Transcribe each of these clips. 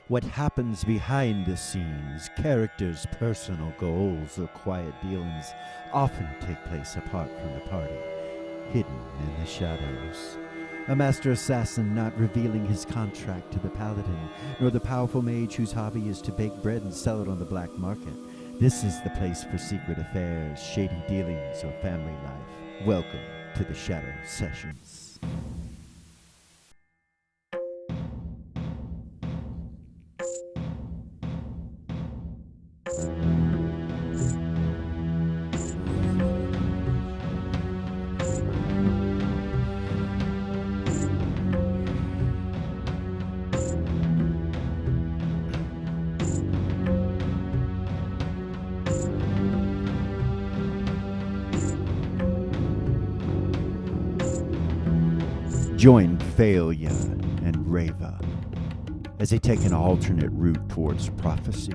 What happens behind the scenes, characters' personal goals or quiet dealings often take place apart from the party, hidden in the shadows. A master assassin not revealing his contract to the paladin, nor the powerful mage whose hobby is to bake bread and sell it on the black market. This is the place for secret affairs, shady dealings, or family life. Welcome to the Shadow Sessions. Join Vailya and Rava as they take an alternate route towards prophecy.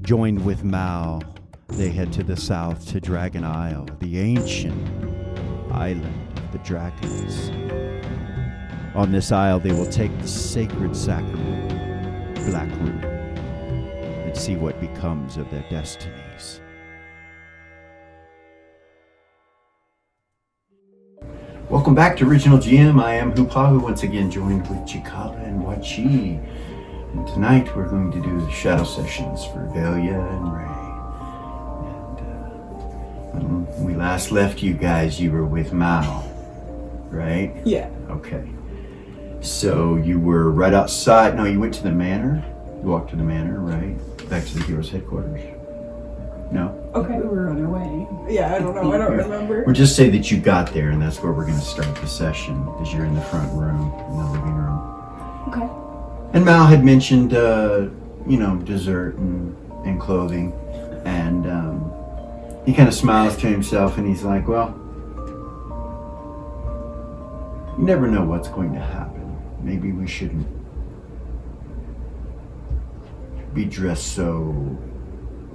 Joined with Mal, they head to the south to Dragon Isle, the ancient island of the dragons. On this isle, they will take the sacred sacrament, Black Root, and see what becomes of their destinies. Welcome back to Original GM. I am Hupahu, once again joined with Chikala and Wachi. And tonight we're going to do the Shadow Sessions for Vailya and Ray. And when we last left you guys, you were with Mal, right? Yeah. Okay. So you were right outside. No, you went to the manor. You walked to the manor, right? Back to the hero's headquarters. No? Okay. We were on our way. Yeah, I don't know. I don't remember. We'll just say that you got there, and that's where we're going to start the session, because you're in the front room, in the living room. Okay. And Mal had mentioned, dessert and clothing, and he kind of smiles to himself, and he's like, well, you never know what's going to happen. Maybe we shouldn't be dressed so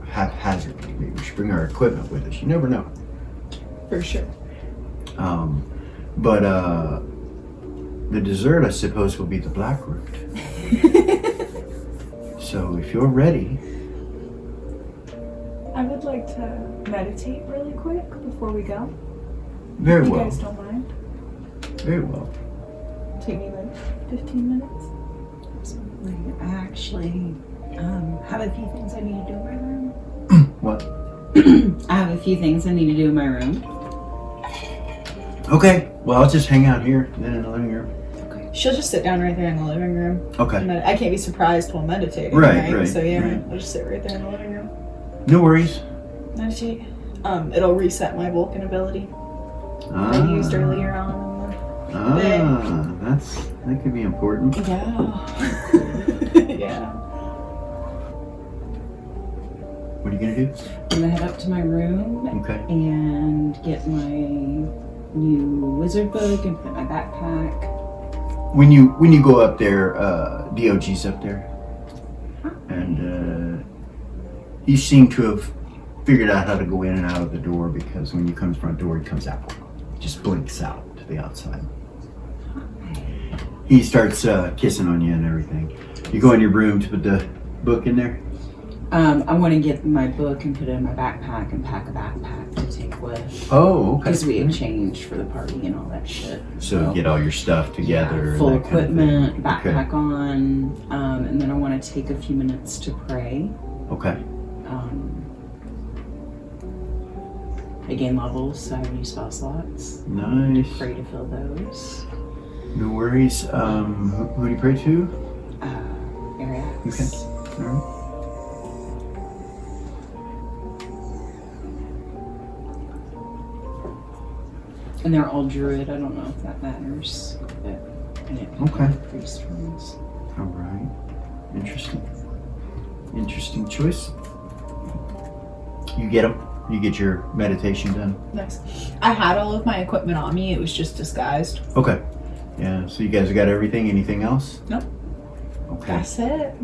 haphazardly. Maybe we should bring our equipment with us. You never know. For sure. But the dessert, I suppose, will be the Black Root. So if you're ready. I would like to meditate really quick before we go. Very if well. You guys don't mind? Very well. Take me like 15 minutes. Absolutely. I actually have a few things I need to do in my room. What? I have a few things I need to do in my room. Okay. Well, I'll just hang out here then in the living room. Okay. She'll just sit down right there in the living room. Okay. I can't be surprised while meditating. Right. So yeah, right. I'll just sit right there in the living room. No worries. Meditate. It'll reset my Vulcan ability that I used earlier on. That could be important. Yeah. Yeah. What are you gonna do? I'm gonna head up to my room Okay. and get my new wizard book and put it in my backpack. When you go up there, DOG's up there, and you seem to have figured out how to go in and out of the door, because when you come to the front door, he comes out, just blinks out to the outside. He starts kissing on you and everything. You go in your room to put the book in there? I want to get my book and put it in my backpack and pack a backpack to take with. Oh, okay. Because we exchanged for the party and all that shit. So get all your stuff together. Yeah, full and that kind of equipment, thing. backpack on, and then I want to take a few minutes to pray. Okay. I gain levels, so I have new spell slots. Nice. Pray to fill those. No worries. Who do you pray to? Ariax. Okay. All right. And they're all druid. I don't know if that matters. But I didn't pick Okay. any priest ones. All right. Interesting choice. You get them. You get your meditation done. Nice. I had all of my equipment on me. It was just disguised. Okay. Yeah. So you guys got everything. Anything else? Nope. Okay. That's it.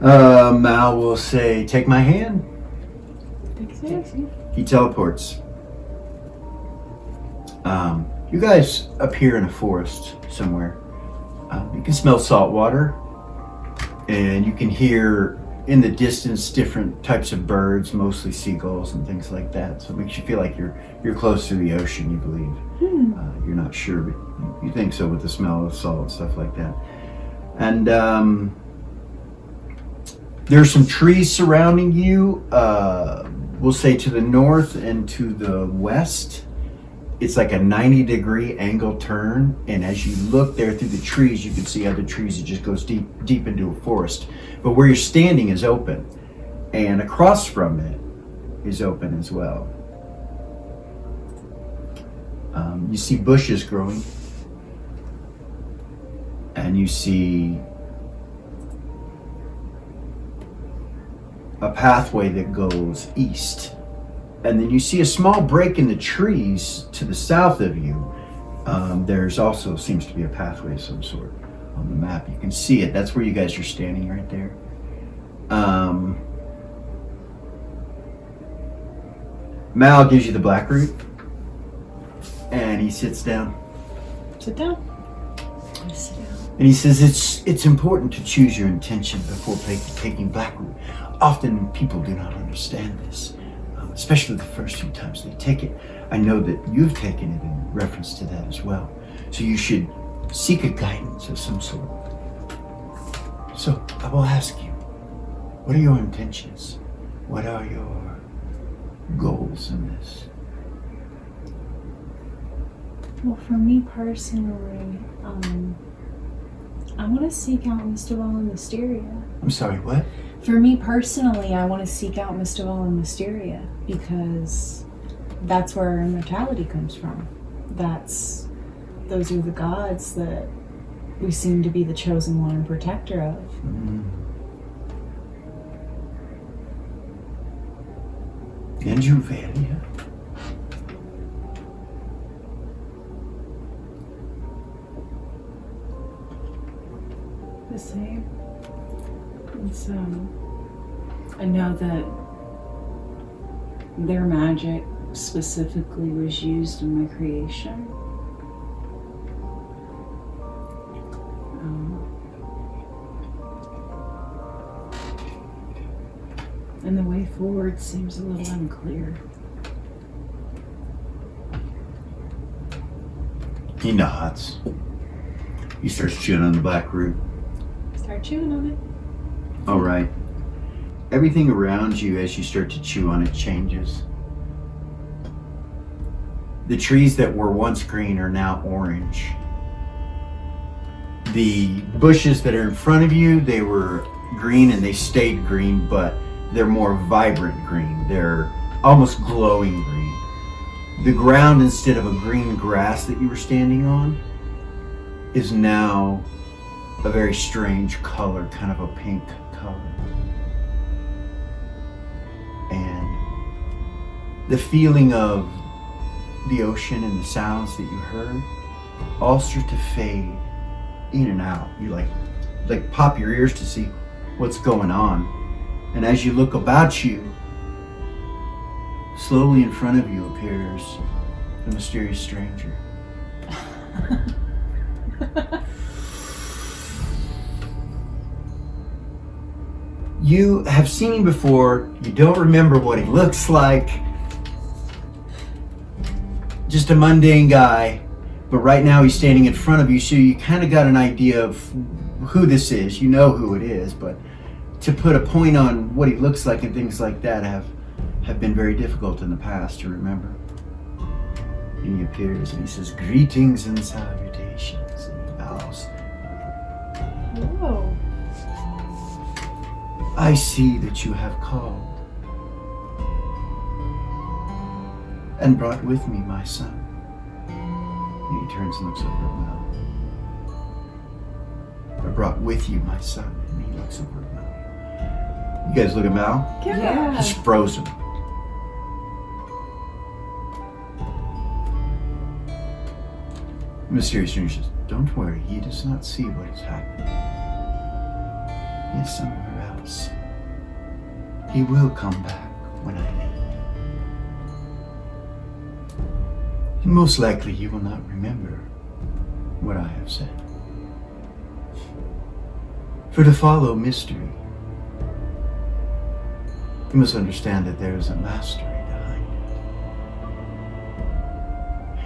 Mal will say, "Take my hand." Thanks. He teleports. You guys appear in a forest somewhere. You can smell salt water. And you can hear in the distance different types of birds, mostly seagulls and things like that. So it makes you feel like you're close to the ocean, you believe. You're not sure, but you think so with the smell of salt and stuff like that. And there's some trees surrounding you, we'll say to the north and to the west. It's like a 90-degree angle turn, and as you look there through the trees, you can see other trees. It just goes deep into a forest. But where you're standing is open, and across from it is open as well. You see bushes growing, and you see a pathway that goes east. And then you see a small break in the trees to the south of you. There's also seems to be a pathway of some sort on the map. You can see it. That's where you guys are standing right there. Mal gives you the black root, and he sits down. Sit down. And he says, it's important to choose your intention before taking black root. Often people do not understand this, especially the first few times they take it. I know that you've taken it in reference to that as well. So you should seek a guidance of some sort. So I will ask you, what are your intentions? What are your goals in this? Well, for me personally, I want to seek out Mistival and Mysteria. I'm sorry, what? For me personally, I want to seek out Mistival and Mysteria because that's where our immortality comes from. Those are the gods that we seem to be the chosen one and protector of. Sessions-Vailya. The same. And so I know that their magic specifically was used in my creation. And the way forward seems a little unclear. He nods. He starts chewing on the black root. Start chewing on it. All right. Everything around you as you start to chew on it changes. The trees that were once green are now orange. The bushes that are in front of you, they were green and they stayed green, but they're more vibrant green. They're almost glowing green. The ground, instead of a green grass that you were standing on, is now a very strange color, kind of a pink color. And the feeling of the ocean and the sounds that you heard all start to fade in and out. You like pop your ears to see what's going on. And as you look about you, slowly in front of you appears the mysterious stranger. You have seen him before. You don't remember what he looks like. Just a mundane guy. But right now he's standing in front of you, so you kind of got an idea of who this is. You know who it is, but to put a point on what he looks like and things like that have been very difficult in the past to remember. And he appears and he says, "Greetings and salutations," and he bows. Whoa. I see that you have called and brought with me my son. And he turns and looks over at Mel. I brought with you my son, and he looks over at Mel. You guys look at Mel? Yeah. He's frozen. The mysterious stranger says, "Don't worry, he does not see what is happening. He is somewhere else. He will come back when I leave. And most likely you will not remember what I have said. For to follow mystery, you must understand that there is a mastery behind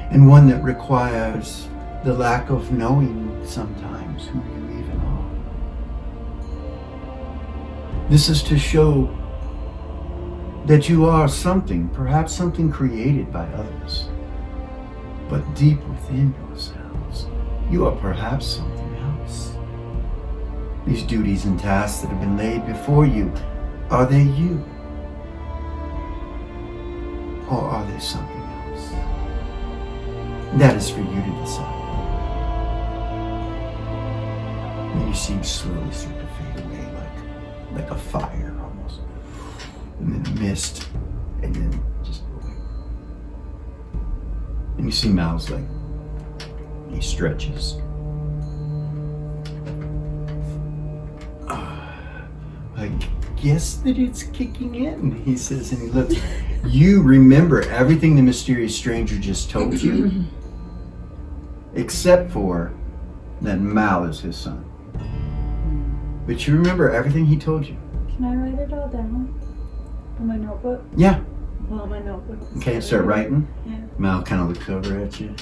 it. And one that requires the lack of knowing sometimes who you even are. This is to show that you are something, perhaps something created by others, but deep within yourselves, you are perhaps something else. These duties and tasks that have been laid before you, are they you? Or are they something else? That is for you to decide. And you see him slowly start to fade away like a fire almost. And then a mist, and then just away. And you see Mal's like, he stretches. I guess that it's kicking in, he says, and he looks. You remember everything the mysterious stranger just told you, except for that Mal is his son. But you remember everything he told you. Can I write it all down in my notebook? Yeah. Well, my notebook. Okay, start writing. Yeah. Mal kind of looks over at you.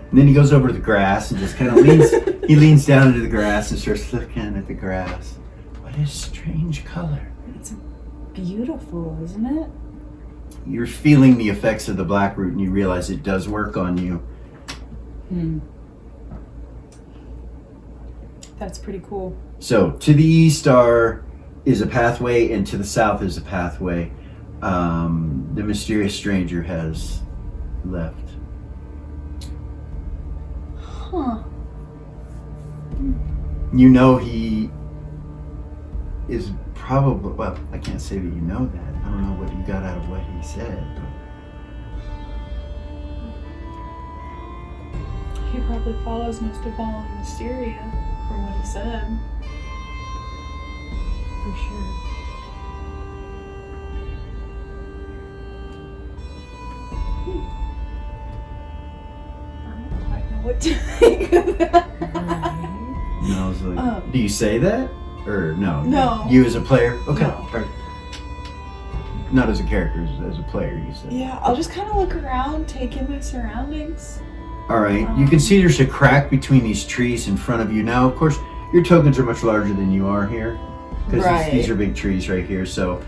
And then he goes over to the grass and just kind of leans. He leans down into the grass and starts looking at the grass. What a strange color. It's beautiful, isn't it? You're feeling the effects of the black root, and you realize it does work on you. That's pretty cool. So to the east is a pathway, and to the south is a pathway. The mysterious stranger has left. Huh. You know he is probably, well, I can't say that you know that. I don't know what you got out of what he said. But He probably follows most of all in Mysteria, from what he said. For sure. I don't quite know what to think of that. and I was like, do you say that? Or no? No. You as a player? Okay. No. Or, not as a character, as a player, you said. Yeah, I'll just kind of look around, take in my surroundings. Alright, you can see there's a crack between these trees in front of you. Now, of course, your tokens are much larger than you are here. Because Right. these are big trees right here, so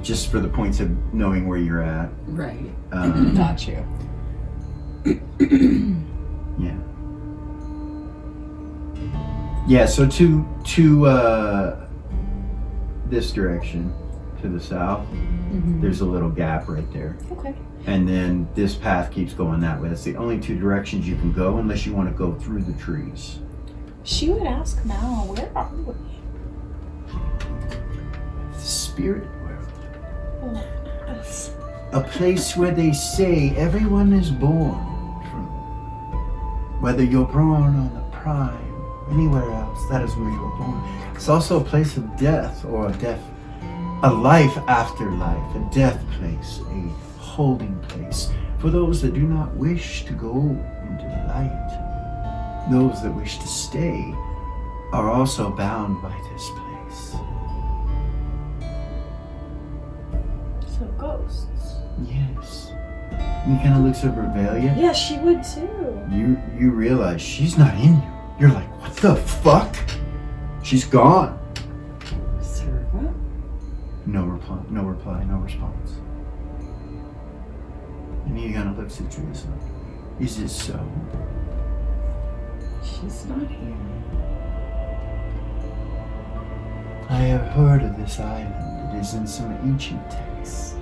just for the points of knowing where you're at. Right. Um, Got you. yeah. Yeah, so to this direction, to the south, there's a little gap right there. Okay. And then this path keeps going that way. That's the only two directions you can go unless you want to go through the trees. She would ask Mal, where are we? The spirit world. Oh, yes. A place where they say everyone is born from. Whether you're born on the Prime, anywhere else, that is where you're born. It's also a place of death, or a life after life, a death place, a holding place for those that do not wish to go into the light. Those that wish to stay are also bound by this place. So ghosts. Yes. And he kind of looks over at Valia. Yeah, she would too. You realize she's not in you. You're like, what the fuck? She's gone. Servant? No reply, no response. And he kind of looks at you and says, is it so? She's not here. I have heard of this island. It is in some ancient texts.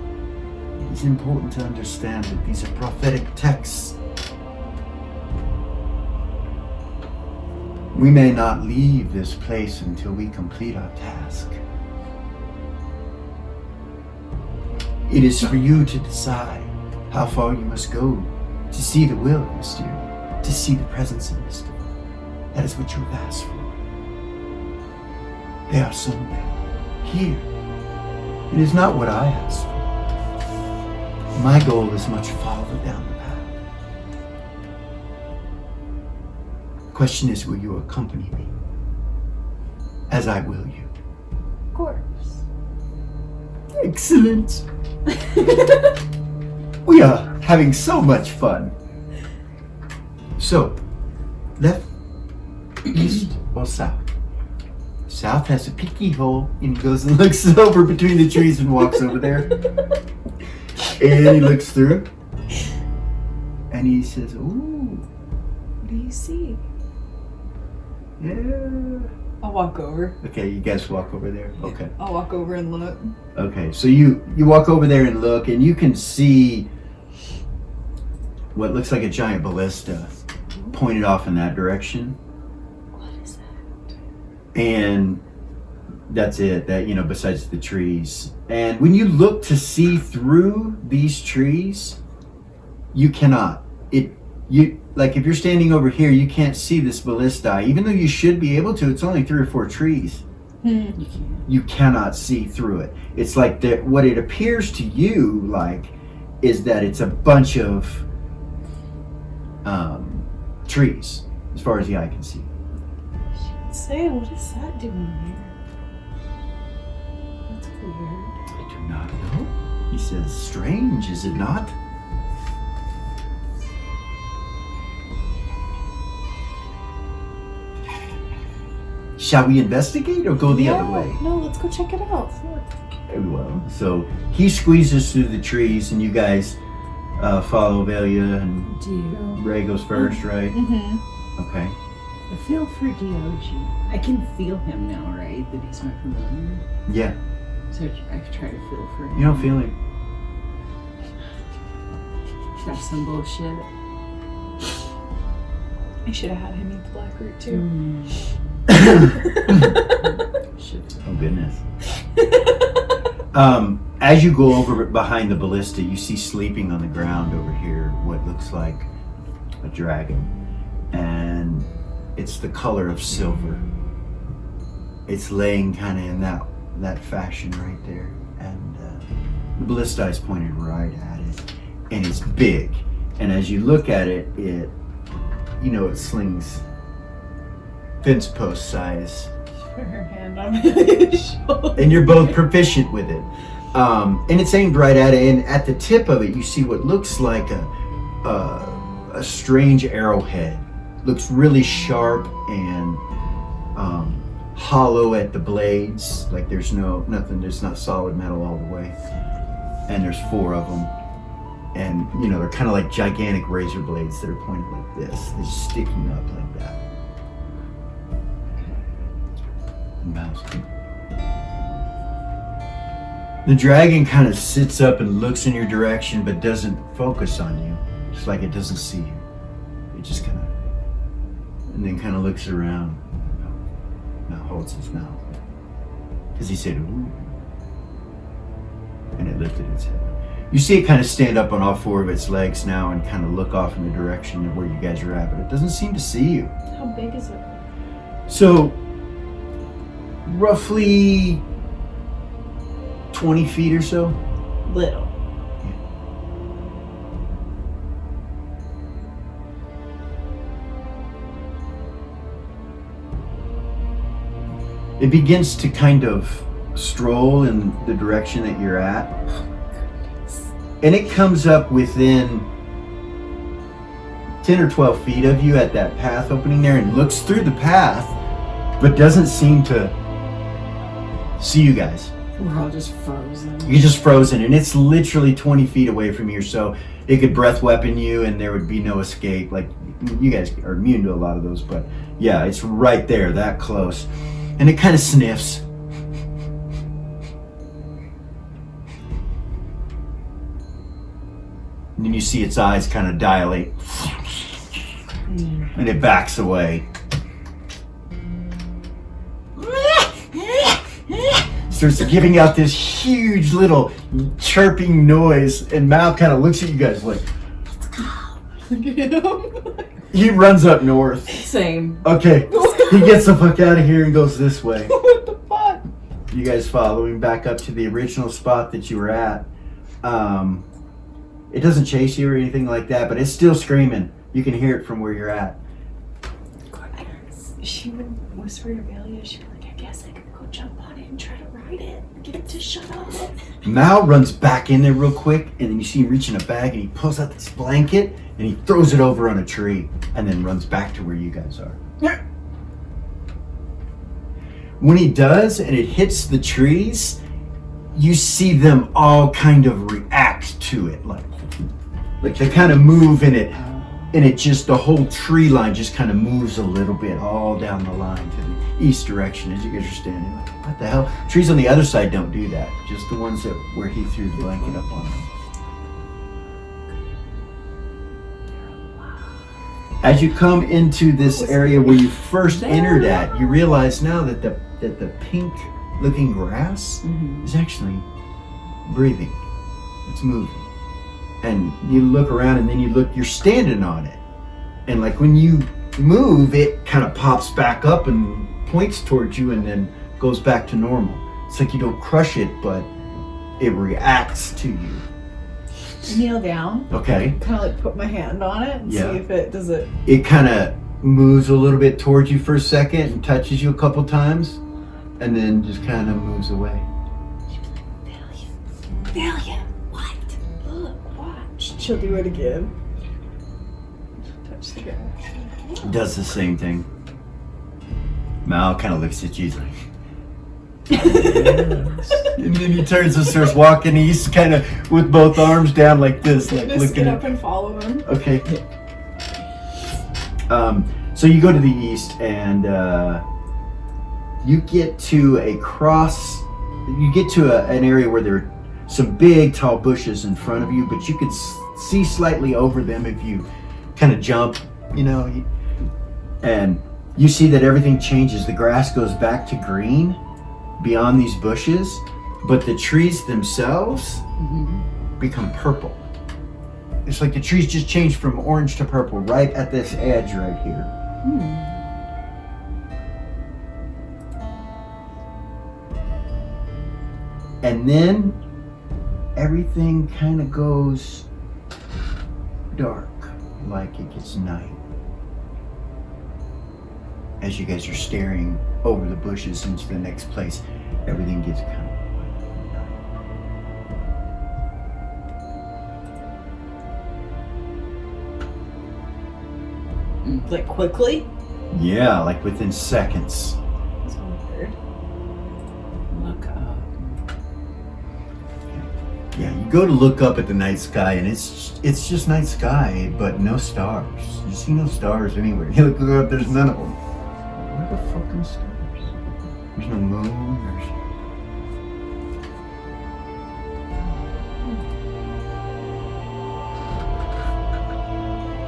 It is important to understand that these are prophetic texts. We may not leave this place until we complete our task. It is for you to decide how far you must go to see the will of Mysteria, to see the presence of Mysteria. That is what you have asked for. They are somewhere here. It is not what I asked for. My goal is much farther down the path. The question is, will you accompany me? as I will you. Of course. Excellent. We are having so much fun. So, left, east, or south? South has a peeky hole, and he goes and looks over between the trees and walks over there. And he looks through, and he says, "Ooh, What do you see? yeah." I'll walk over. Okay, you guys walk over there. Okay. I'll walk over and look. Okay, so you walk over there and look, and you can see what looks like a giant ballista pointed off in that direction. What is that? And that's it. That, you know, besides the trees. And when you look to see through these trees, you cannot. Like if you're standing over here, you can't see this ballista, even though you should be able to. It's only 3 or 4 trees. You cannot see through it. It's like that. What it appears to you like is that it's a bunch of trees, as far as the eye can see. Say, what is that doing here? That's weird. I do not know. He says, "Strange, is it not?" Shall we investigate or go the other way? No, let's go check it out. Very well. So he squeezes through the trees, and you guys follow Vailya, and Do you? Ray goes first, right? Mm-hmm. Okay. I feel for DOG. I can feel him now, right? That he's my familiar. Yeah. So I try to feel for him. You don't feel it. That's some bullshit. I should have had him eat the black root too. Shit. Oh goodness. As you go over behind the ballista, you see sleeping on the ground over here what looks like a dragon, and it's the color of silver. It's laying kind of in that fashion right there, and the ballista is pointed right at it, and it's big. And as you look at it, it slings fence post size. Put her hand on his shoulder. And you're both proficient with it. And it's aimed right at it, and at the tip of it you see what looks like a strange arrowhead. Looks really sharp and hollow at the blades, like there's nothing, there's not solid metal all the way. And there's 4 of them, and they're kind of like gigantic razor blades that are pointed like this. They're sticking up like that. Mouse. The dragon kind of sits up and looks in your direction, but doesn't focus on you. It's like it doesn't see you. It just kind of, and then kind of looks around. Now holds his mouth, because he said, "Ooh," and it lifted its head. You see it kind of stand up on all 4 of its legs now and kind of look off in the direction of where you guys are at, but it doesn't seem to see you. How big is it? So, roughly 20 feet or so. Little. It begins to kind of stroll in the direction that you're at. And it comes up within 10 or 12 feet of you at that path opening there and looks through the path, but doesn't seem to see you guys. We're all just frozen. You're just frozen, and it's literally 20 feet away from you, so it could breath weapon you and there would be no escape. Like, you guys are immune to a lot of those, but yeah, it's right there, that close. And it kind of sniffs. And then you see its eyes kind of dilate. And it backs away. Starts giving out this huge little chirping noise, and Mal kind of looks at you guys like, Look at him. he runs up north. Same. Okay, he gets the fuck out of here and goes this way. What the fuck? You guys follow him back up to the original spot that you were at. It doesn't chase you or anything like that, but it's still screaming. You can hear it from where you're at. She would whisper to Vailya. She'd be like, "I guess I could go jump on it and try to ride it. Get it to shut up. Mal runs back in there real quick, and then you see him reach in a bag, and he pulls out this blanket, and he throws it over on a tree, and then runs back to where you guys are. When he does, and it hits the trees, you see them all kind of react to it, like they kind of move in it, and it just, the whole tree line just kind of moves a little bit all down the line to the east direction as you guys are standing. Like, what the hell? Trees on the other side don't do that, just the ones that where he threw the blanket up on them. As you come into this area where you first entered at, you realize now that the pink-looking grass is actually breathing. It's moving. And you look around, and then you're standing on it. And like when you move, it kind of pops back up and points towards you and then goes back to normal. It's like you don't crush it, but it reacts to you. Kneel down. Okay. Kind of like put my hand on it and see if it does it. It kind of moves a little bit towards you for a second and touches you a couple times, and then just kind of moves away. Valia, what? Look, watch. She'll do it again. Touch the grass. Does the same thing. Mal kind of looks at you, he's like, and then he turns and starts walking. He's kind of with both arms down like this, like Just looking get up and follow him. Okay. So you go to the east, and you get to an area where there are some big tall bushes in front of you, but you can see slightly over them if you kind of jump, and you see that everything changes. The grass goes back to green beyond these bushes, but the trees themselves become purple. It's like the trees just changed from orange to purple right at this edge right here. And then everything kind of goes dark, like it gets night. As you guys are staring over the bushes into the next place, everything gets kind of Like quickly? yeah, like within seconds. That's weird. Look up. Yeah, you go to look up at the night sky, and it's just night sky, but no stars. You see no stars anywhere. You look up, there's none of them. Where the fucking stars? There's no moon.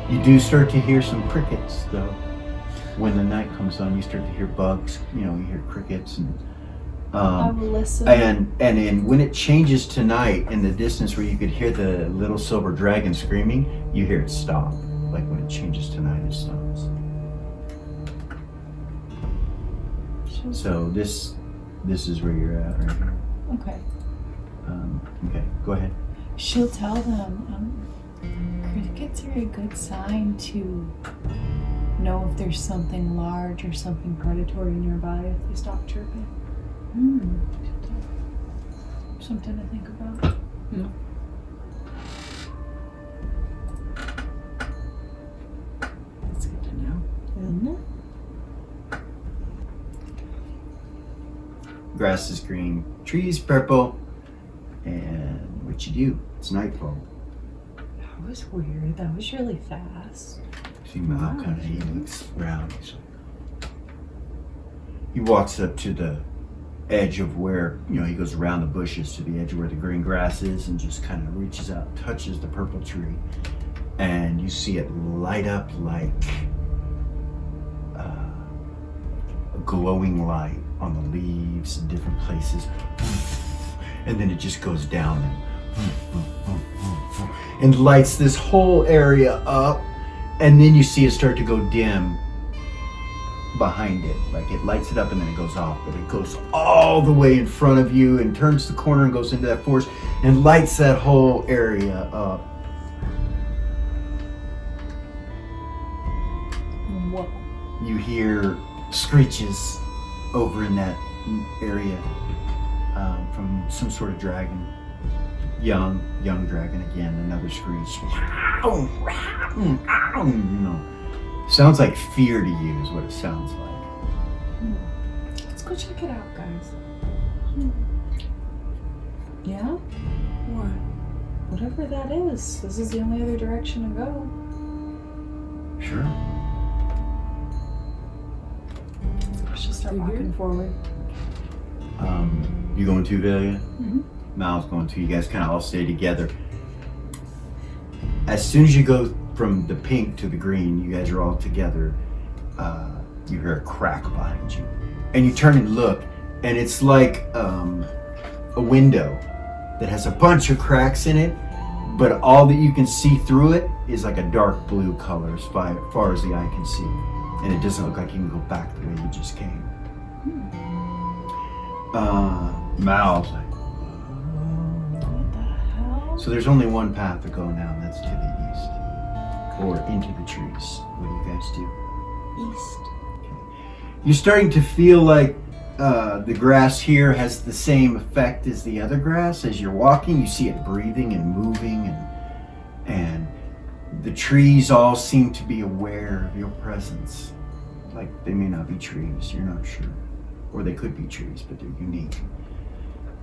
You do start to hear some crickets, though. When the night comes on, you start to hear bugs. You hear crickets and. I will listen. And then when it changes to night, in the distance where you could hear the little silver dragon screaming, you hear it stop. Like when it changes to night, it stops. So this is where you're at right here. Okay. Okay, go ahead. She'll tell them, crickets are a good sign to know if there's something large or something predatory nearby if they stop chirping. Something to think about. That's good to know. Isn't it? Grass is green, trees purple, and what you do? It's nightfall. That was weird. That was really fast. See Mal he looks around. He walks up to the edge of where, he goes around the bushes to the edge of where the green grass is and just kind of reaches out, touches the purple tree, and you see it light up like a glowing light on the leaves in different places, and then it just goes down and lights this whole area up, and then you see it start to go dim behind it. Like it lights it up and then it goes off, but it goes all the way in front of you and turns the corner and goes into that forest and lights that whole area up. Whoa. You hear screeches over in that area from some sort of dragon. Young dragon again, another screech. Sounds like fear to you is what it sounds like. Let's go check it out, guys. Yeah? What? Whatever that is. This is the only other direction to go. Sure. Let's just start walking forward. You going to, Vailya? Mm-hmm. Mal's going to. You guys kind of all stay together. As soon as you go from the pink to the green, you guys are all together. You hear a crack behind you. And you turn and look, and it's like a window that has a bunch of cracks in it, but all that you can see through it is like a dark blue color as far as the eye can see. And it doesn't look like you can go back the way you just came. Mal's like, What the hell? so there's only one path to go now, and that's to the east. Or into the trees. What do you guys do? East. You're starting to feel like the grass here has the same effect as the other grass. As you're walking, you see it breathing and moving, and the trees all seem to be aware of your presence. Like they may not be trees, you're not sure. Or they could be trees, but they're unique.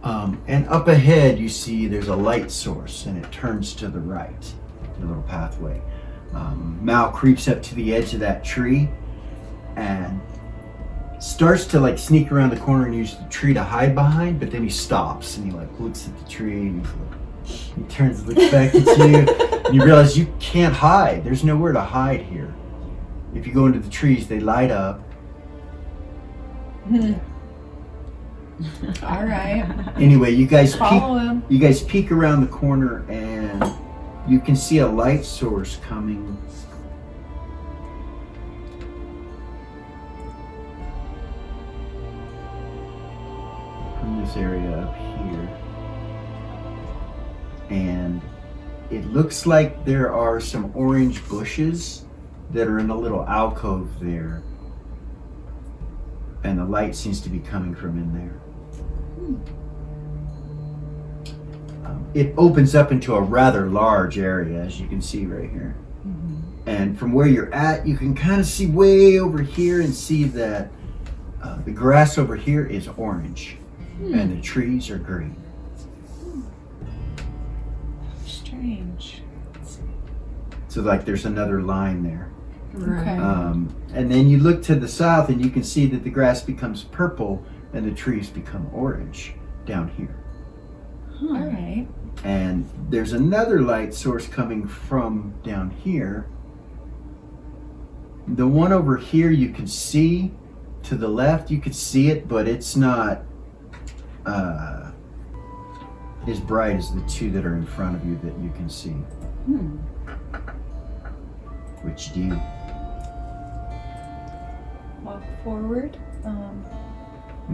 And up ahead, you see there's a light source, and it turns to the right, the little pathway. Mal creeps up to the edge of that tree and starts to like sneak around the corner and use the tree to hide behind, but then he stops and he like looks at the tree and he turns and looks back at you, and you realize you can't hide. There's nowhere to hide here. If you go into the trees, they light up. All right. Anyway, you guys Follow him. You guys peek around the corner and you can see a light source coming from this area up here. And it looks like there are some orange bushes that are in a little alcove there. And the light seems to be coming from in there. It opens up into a rather large area, as you can see right here. And from where you're at, you can kind of see way over here and see that the grass over here is orange and the trees are green. Strange. So like there's another line there. Okay. And then you look to the south and you can see that the grass becomes purple and the trees become orange down here. All right. And there's another light source coming from down here. The one over here you can see to the left, you can see it, but it's not as bright as the two that are in front of you that you can see. Which do you? Walk forward.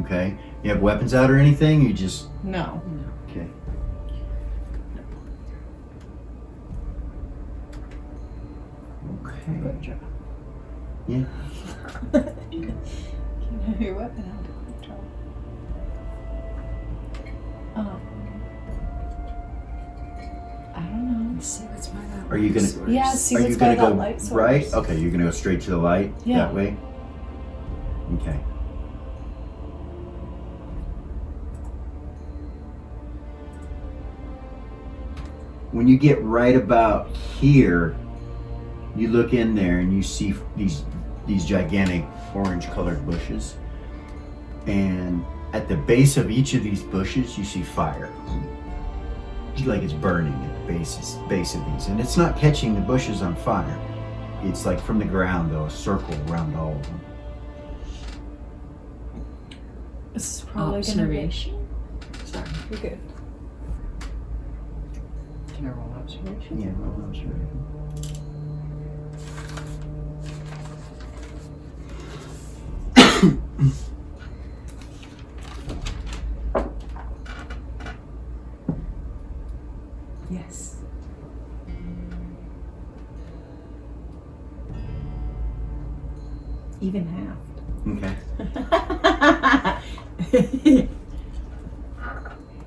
Okay. You have weapons out or anything? You just... No. Okay. Okay. Good job. Yeah. You have your weapon out. Good job. I don't know. See what's by that Are you gonna- source. Yeah, see Are what's you by gonna that go light source. right? Okay, you're gonna go straight to the light Yeah. that way? Okay. When you get right about here, you look in there and you see these gigantic orange colored bushes. And at the base of each of these bushes, you see fire. It's like it's burning at the base of these. And it's not catching the bushes on fire. It's like from the ground, though, a circle around all of them. This is probably gonna be. Observation? Sorry. You're good. Can I roll observation? Yeah, well, I'm sure. Yes. Even half. Okay.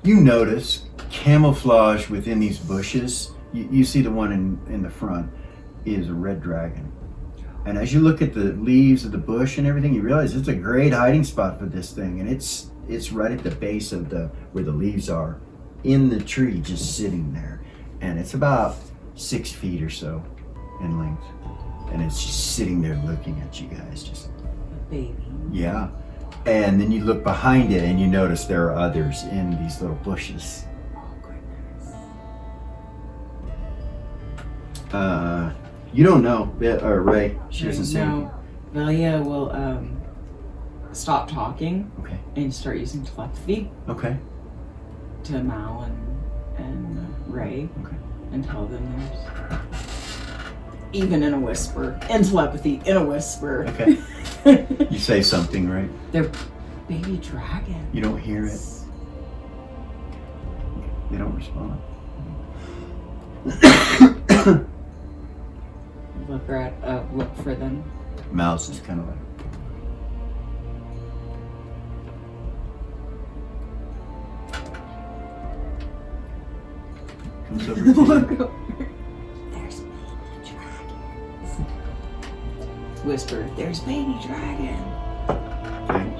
You notice camouflage within these bushes. You see the one in the front is a red dragon. And as you look at the leaves of the bush and everything, you realize it's a great hiding spot for this thing. And it's right at the base of where the leaves are, in the tree, just sitting there. And it's about 6 feet or so in length. And it's just sitting there looking at you guys, just Baby. yeah. And then you look behind it and you notice there are others in these little bushes. You don't know, or Ray. She doesn't say anything. No. Valia will stop talking Okay. and start using telepathy Okay. to Mal and Ray Okay. and tell them there's, even in a whisper, in telepathy, in a whisper. Okay. You say something, right? They're baby dragons. You don't hear it. They don't respond. Look for them. Mouse is kind of like. Comes over to you. There's baby dragons. Whisper, there's baby dragon. Okay.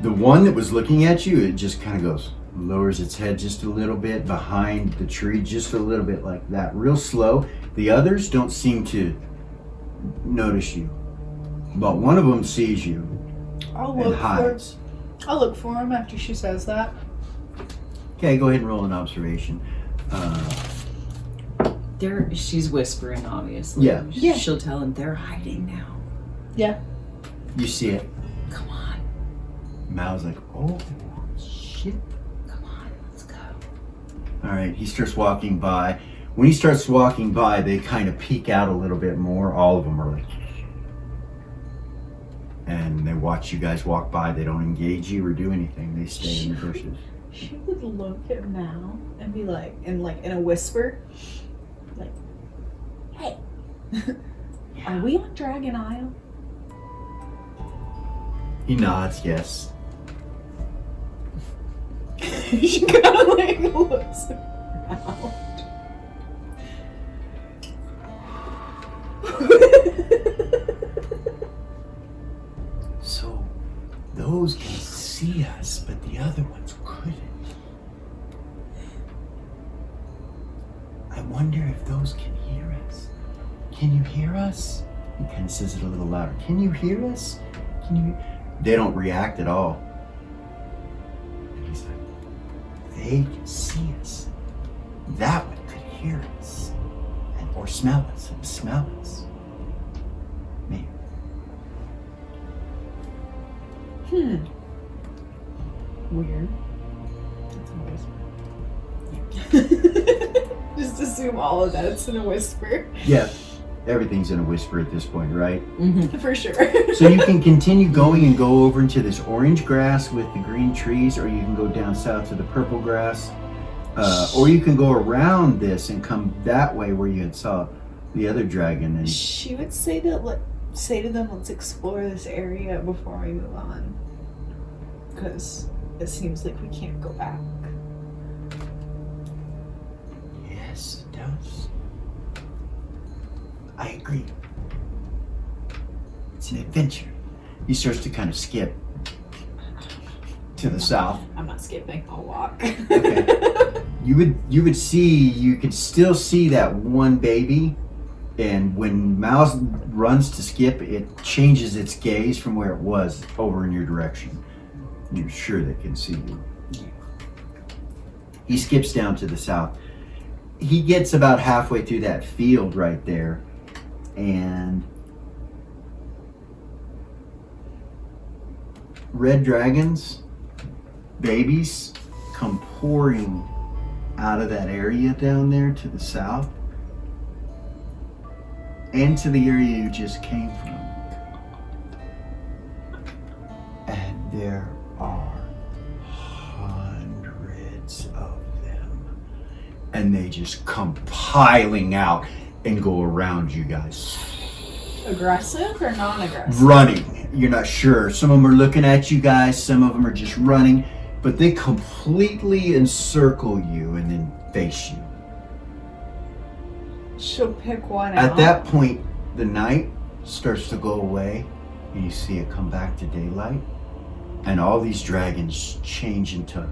The one that was looking at you, it just kind of goes, lowers its head just a little bit behind the tree, just a little bit like that, real slow. The others don't seem to notice you, but one of them sees you I'll and hides. I'll look for him after she says that. Okay, go ahead and roll an observation. She's whispering, obviously. Yeah. Yeah. She'll tell him they're hiding now. Yeah. You see it. Come on, Mao's like, oh shit. come on, let's go. All right, he starts walking by. When he starts walking by, they kind of peek out a little bit more. All of them are like, and they watch you guys walk by. They don't engage you or do anything. They stay in the bushes. She would look at Mal and be like, in a whisper, like, "Hey, are we on Dragon Isle?" He nods, yes. She kind of like looks around. So, those can see us, but the other ones couldn't. I wonder if those can hear us. Can you hear us? He kind of says it a little louder. Can you hear us? Can you? They don't react at all. And he's like, they can see us. That one could hear us, or smell us, and smell us. Maybe. Weird. That's a whisper. Just assume all of that's in a whisper. Yeah, everything's in a whisper at this point, right? Mm-hmm. For sure. So you can continue going and go over into this orange grass with the green trees, or you can go down south to the purple grass, or you can go around this and come that way where you had saw the other dragon. And She would say that, say to them, let's explore this area before we move on. Because it seems like we can't go back. yes, it does. I agree. It's an adventure. He starts to kind of skip to the south. I'm not skipping, I'll walk. Okay. You could still see that one baby, and when Mouse runs to skip, it changes its gaze from where it was over in your direction. You're sure they can see you. He skips down to the south. He gets about halfway through that field right there, and red dragons, babies, come pouring out of that area down there to the south and to the area you just came from. And there are hundreds of them. And they just come piling out and go around you guys. Aggressive or non-aggressive? Running. you're not sure. Some of them are looking at you guys, some of them are just running, but they completely encircle you and then face you. She'll pick one out. At that point, the night starts to go away, and you see it come back to daylight, and all these dragons change into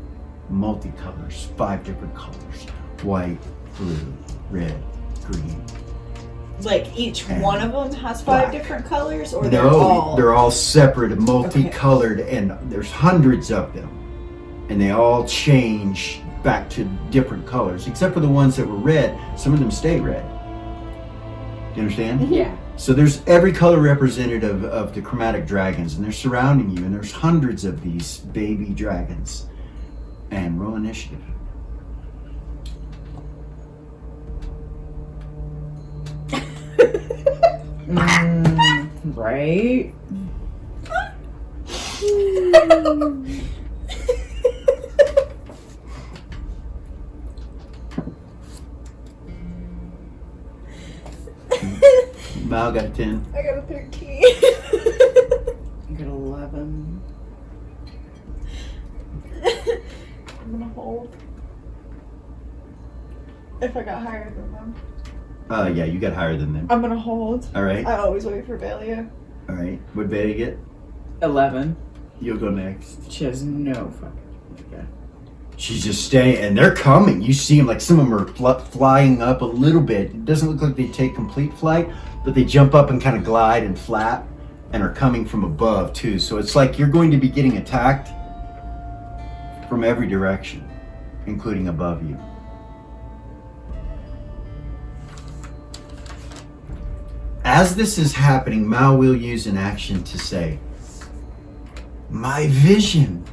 multicolors, 5 different colors: white, blue, red, green. Like each And one of them has 5 black. different colors, or No, they're all separate, multicolored, and there's hundreds of them, and they all change back to different colors, except for the ones that were red. Some of them stay red. Do you understand? Yeah. So there's every color representative of the chromatic dragons, and they're surrounding you, and there's hundreds of these baby dragons. And roll initiative. Right? Mal got a 10. I got a 13. I got 11. I'm gonna hold. If I got higher than them, Yeah, you got higher than them. I'm gonna hold. All right. I always wait for Valia. All right. What Betty get? 11. You'll go next. She has no fucking idea. She's just staying, and they're coming. You see them, like some of them are flying up a little bit. It doesn't look like they take complete flight, but they jump up and kind of glide and flap, and are coming from above too. So it's like you're going to be getting attacked from every direction, including above you. As this is happening, Mao will use an action to say, "My vision."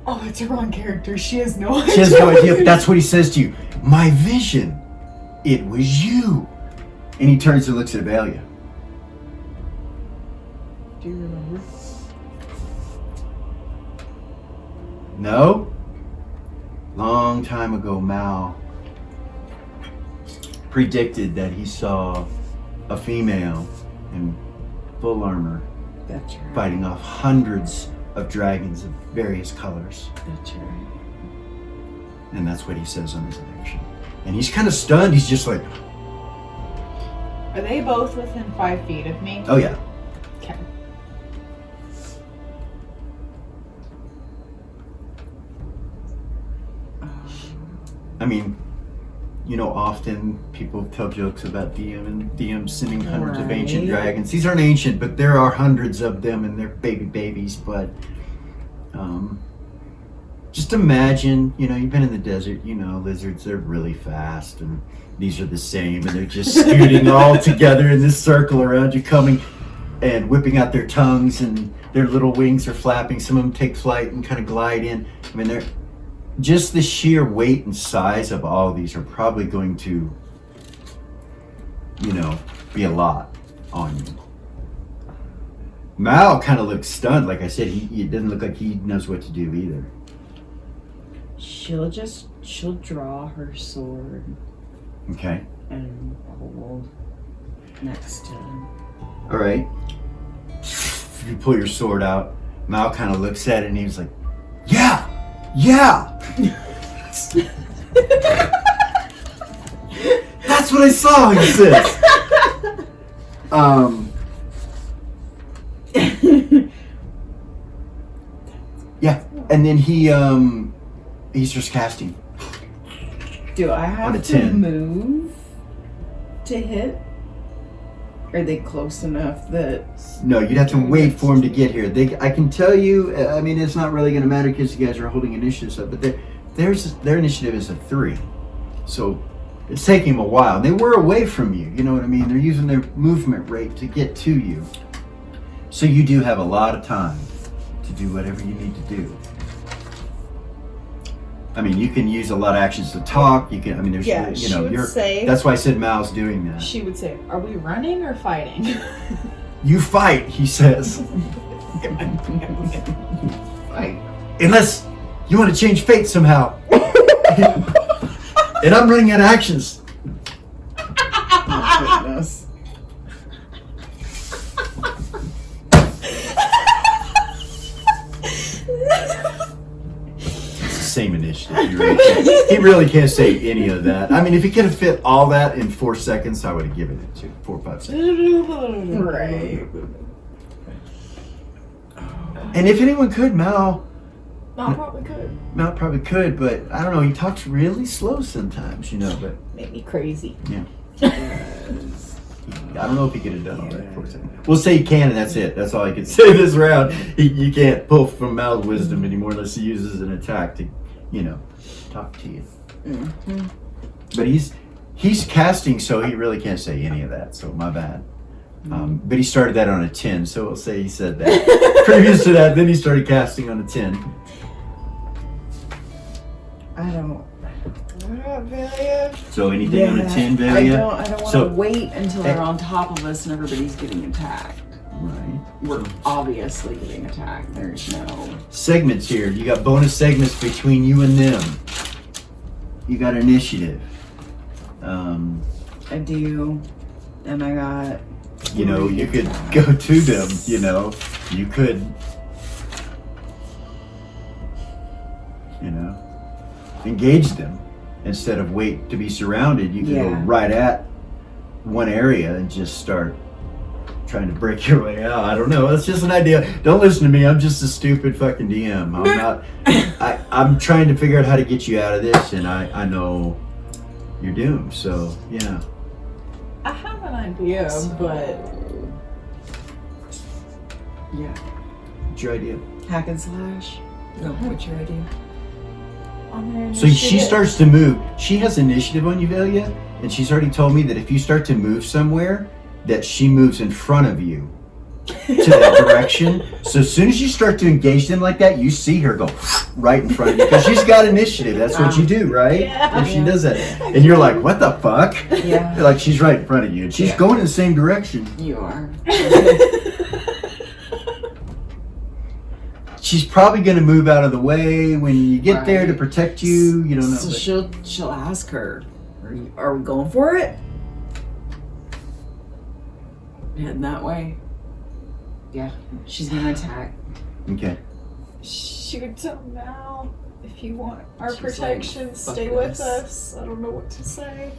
Oh, it's a wrong character. She has no idea. She has no idea, but that's what he says to you. "My vision, it was you." And he turns and looks at Valia. Do you remember? No? Long time ago, Mao predicted that he saw a female in full armor That's right. fighting off hundreds of dragons of various colors. That's right. And that's what he says on his action. And he's kind of stunned. He's just like, Are they both within 5 feet of me? oh yeah. Okay. I mean, you know, often people tell jokes about DM and DM sending hundreds of ancient Right. dragons. These aren't ancient, but there are hundreds of them, and they're babies. But just imagine, you know, you've been in the desert. You know, lizards, they're really fast, and these are the same, and they're just scooting all together in this circle around you, coming and whipping out their tongues, and their little wings are flapping. Some of them take flight and kind of glide in. I mean, they're just the sheer weight and size of all of these are probably going to, you know, be a lot on you. Mal kind of looks stunned. Like I said, it doesn't look like he knows what to do either. She'll draw her sword Okay. and hold next to him. All right. You pull your sword out. Mal kind of looks at it and he's like, yeah! That's what I saw, he says. Yeah, and then he's just casting. Do I On a have to 10. move to hit? Are they close enough that... No, you'd have to wait for him to get here. I can tell you, I mean, it's not really going to matter because you guys are holding initiatives up, but their initiative is a 3. So it's taking them a while. They were away from you, you know what I mean? They're using their movement rate to get to you. So you do have a lot of time to do whatever you need to do. I mean, you can use a lot of actions to talk. You can, I mean, there's, Yeah, you she know, would say- that's why I said Mal's doing that. She would say, "Are we running or fighting?" You fight, he says. Fight. Unless you want to change fate somehow. And I'm running out of actions. No. us. It's the same initiative. He really can't say any of that. I mean, if he could have fit all that in 4 seconds, I would have given it to 4 or 5 seconds. Right. And if anyone could, Mal Probably could. probably could, but I don't know. He talks really slow sometimes, you know. But Make me crazy. I don't know if he could have done all that in 4 seconds. We'll say he can, and that's it. That's all I can say this round. You can't pull from Mal's wisdom anymore unless he uses an attack to, you know, talk to you. Mm-hmm. But he's casting, so he really can't say any of that. So my bad. But he started that on a 10, so we'll say he said that. Previous to that, then he started casting on a 10. I don't. Valia. So anything on a 10, Valia? I don't want to wait until they're on top of us and everybody's getting attacked. Right. We're obviously getting attacked. There's no Segments here. You got bonus segments between you and them. You got initiative. I do, and I got. You know, you could go to them, you know. You could, you know, engage them instead of wait to be surrounded. You could go right at one area and just start trying to break your way out. I don't know. That's just an idea. Don't listen to me. I'm just a stupid fucking DM. I'm not. I'm trying to figure out how to get you out of this, and I know you're doomed. So yeah. I have an idea, but Yeah. What's your idea? Hack and slash. No, what's your idea? on their So she initiative. starts to move. She has initiative on you, Valia, and she's already told me that if you start to move somewhere, that she moves in front of you to that direction. So as soon as you start to engage them like that, you see her go right in front of you because she's got initiative. That's what you do, right? Yeah. If she does that, and you're like, "What the fuck?" Yeah. Like she's right in front of you, and she's Yeah. going in the same direction. You are. She's probably going to move out of the way when you get there to Right. protect you. You don't know. So but- she'll ask her, are we going for it? Heading that way. Yeah, she's gonna attack. Okay. Shoot them now. If you want our She's protection, like, stay "Fuck with this." us. I don't know what to say.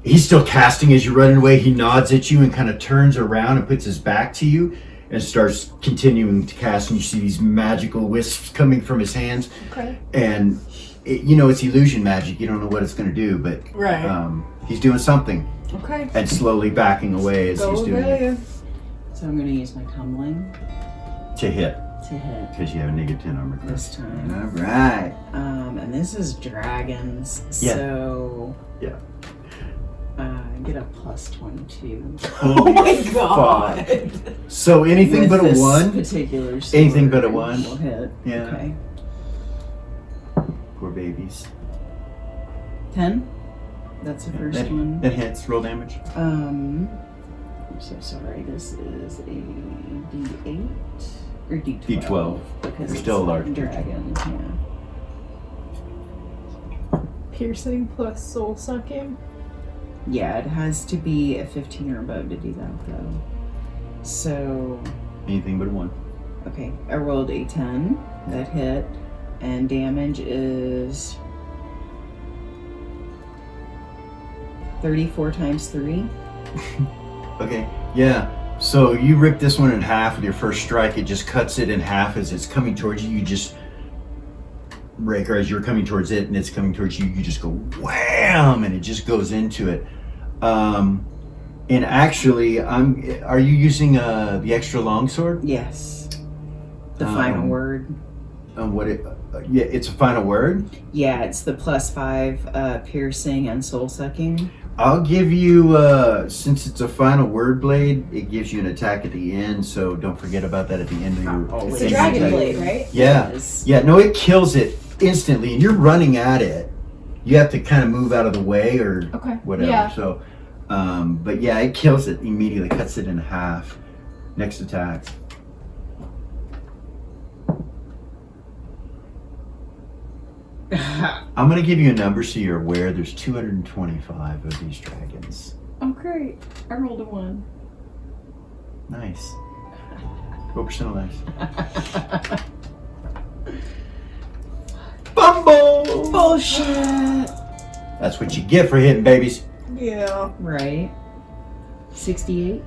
He's still casting as you're running away. He nods at you and kind of turns around and puts his back to you and starts continuing to cast. And you see these magical wisps coming from his hands. Okay. And, it's illusion magic. You don't know what it's going to do, but Right. he's doing something Okay. and slowly backing away as he's doing it Aurelia. So I'm gonna use my tumbling to hit to hit because you have a -10 armor class. this time. All right. And this is dragons, Yeah. so Yeah. Get a plus 22. Oh my Fuck. god. So anything With but a this 1? Particular Anything but a sword 1? will hit. Yeah. Okay. Poor babies. 10. That's the first one. That hits. Roll damage. I'm so sorry. This is a D8 or D12. D12. Because You're it's still a large dragon. Yeah. Piercing plus soul sucking. Yeah, it has to be a 15 or above to do that, though. So, Anything but a 1. okay, I rolled a 10. That hit. And damage is 34 times 3. Okay, yeah. So you rip this one in half with your first strike. It just cuts it in half as it's coming towards you. You just break, or as you're coming towards it and it's coming towards you, you just go wham, and it just goes into it. And actually, are you using the extra longsword? Yes. The final word. Yeah, it's a final word. Yeah, it's the +5 piercing and soul sucking. I'll give you, since it's a final word blade, it gives you an attack at the end, so don't forget about that at the end of your It's It's a thing you dragon take. blade, right? Yeah. Yes. Yeah, no, it kills it instantly, and you're running at it. You have to kind of move out of the way or Okay. whatever. Yeah. So, but yeah, it kills it immediately, cuts it in half. Next attack. I'm going to give you a number so you're aware there's 225 of these dragons. Oh, great. I rolled a 1. Nice. What percent of dice? Bumble! Bullshit. That's what you get for hitting babies. Yeah. Right. 68.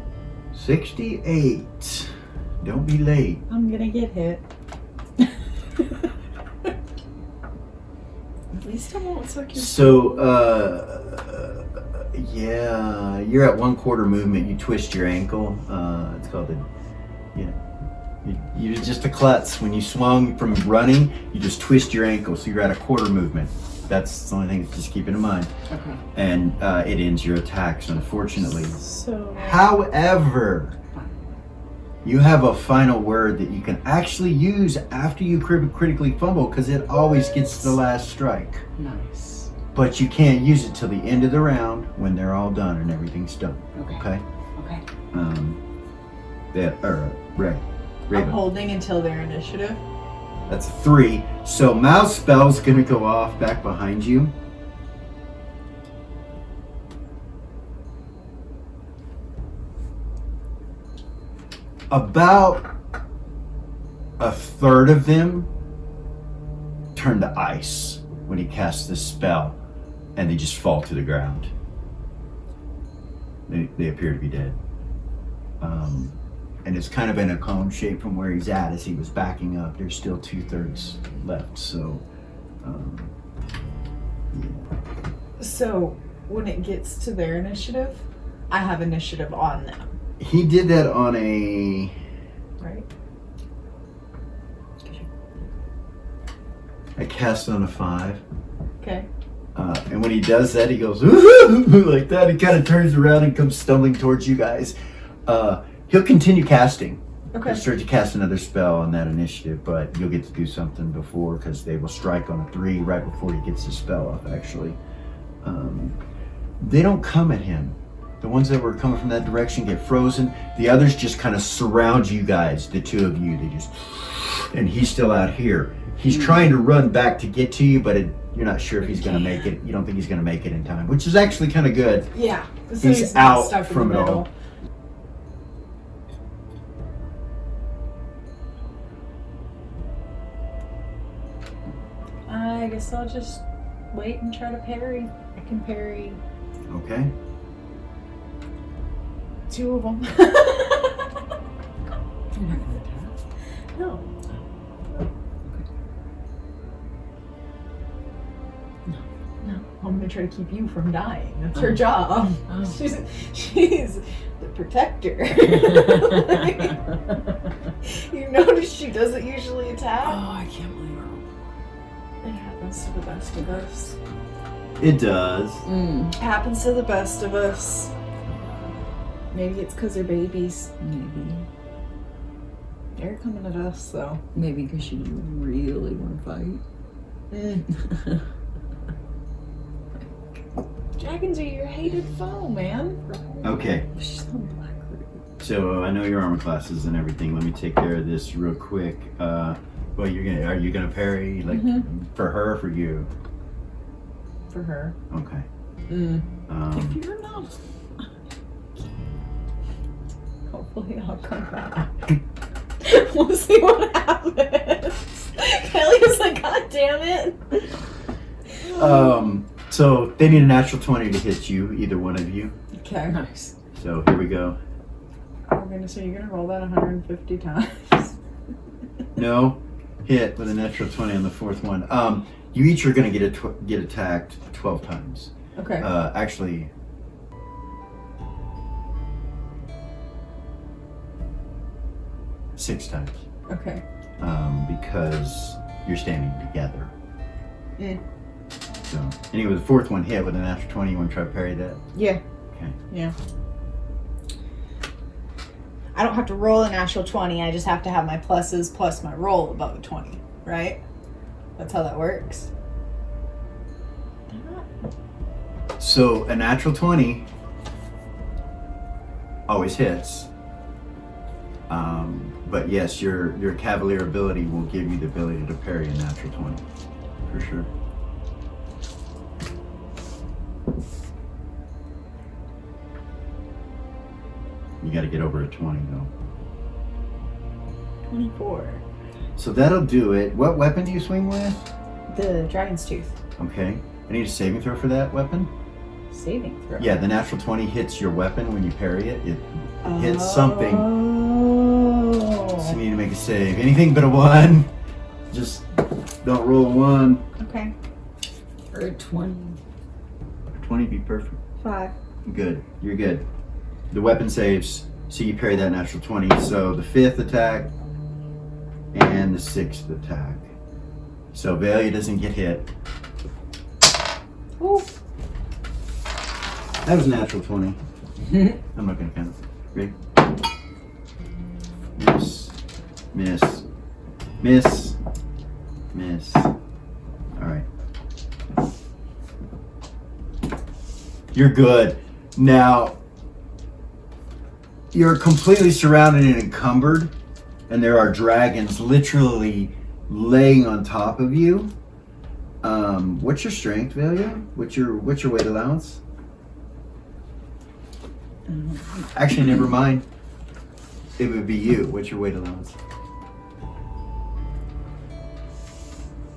68. Don't be late. I'm gonna get hit. At least I won't suck your So, yeah, you're at 1/4 movement. You twist your ankle. It's called the, you're just a klutz. When you swung from running, you just twist your ankle. So you're at a 1/4 movement. That's the only thing to just keep in mind. Okay. And it ends your attacks, unfortunately. So However, you have a final word that you can actually use after you critically fumble, because it always gets the last strike. Nice. But you can't use it till the end of the round when they're all done and everything's done. Okay. Okay? Okay. Ray. I'm Raven. holding until their initiative. That's a 3. So mouse spell's gonna go off back behind you. About a third of them turn to ice when he casts this spell, and they just fall to the ground. They appear to be dead. And it's kind of in a cone shape from where he's at as he was backing up. There's still 2/3 left, so yeah. So when it gets to their initiative, I have initiative on them, He did that on a right? cast on a 5. Okay. And when he does that, he goes "Ooh," like that. He kind of turns around and comes stumbling towards you guys. He'll continue casting. Okay. He'll start to cast another spell on that initiative, but you'll get to do something before, because they will strike on a 3 right before he gets the spell off, actually. They don't come at him. The ones that were coming from that direction get frozen. The others just kind of surround you guys, the 2 of you. They just, and he's still out here. He's trying to run back to get to you, but you're not sure if he's going to make it. You don't think he's going to make it in time, which is actually kind of good. Yeah. So He's not out stuck in from the it all. middle. I guess I'll just wait and try to parry. I can parry Okay. 2 of them. You're not gonna attack. No. No. I'm gonna try to keep you from dying. That's her job. Oh. She's the protector. You notice she doesn't usually attack? Oh, I can't believe her. It happens to the best of us. It does. It happens to the best of us. Maybe it's because they're babies. Maybe. They're coming at us, though. Maybe because you really want to fight. Dragons are your hated foe, man. Okay. She's on black root. So I know your armor classes and everything. Let me take care of this real quick. Well, are you gonna parry for her or for you? For her. Okay. If you're not. Hopefully I'll come back. We'll see what happens. Kelly's like, God damn it. So they need a natural 20 to hit you, either one of you. Okay. Nice. So here we go. We're gonna say you're gonna roll that 150 times. No, hit with a natural 20 on the 4th one. You each are gonna get attacked 12 times. Okay. Actually, six times. Okay. Because you're standing together. Mm. So anyway, the 4th one hit with a natural 20. You want to try to parry that? Yeah. Okay. Yeah. I don't have to roll a natural 20. I just have to have my pluses plus my roll above a 20, right? That's how that works. So a natural 20 always hits. But yes, your Cavalier ability will give you the ability to parry a natural 20, for sure. You got to get over a 20 though. 24. So that'll do it. What weapon do you swing with? The dragon's tooth. Okay. I need a saving throw for that weapon. Saving throw. Yeah, the natural 20 hits your weapon when you parry it. It hits something. So you need to make a save. Anything but a 1. Just don't roll a 1. Okay. Or 20. 20 be perfect. 5. Good. You're good. The weapon saves, so you parry that natural 20. So the 5th attack and the 6th attack. So Vailya doesn't get hit. Ooh. That was a natural 20. I'm not going to count. Ready? Miss. Miss. Miss. Miss. Alright. You're good. Now, you're completely surrounded and encumbered, and there are dragons literally laying on top of you. What's your strength, Vailya? What's your weight allowance? Actually, never mind. It would be you. What's your weight allowance?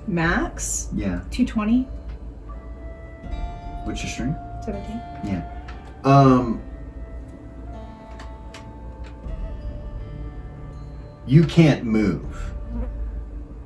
Max Yeah. 220. What's your strength? 17. Yeah. You can't move.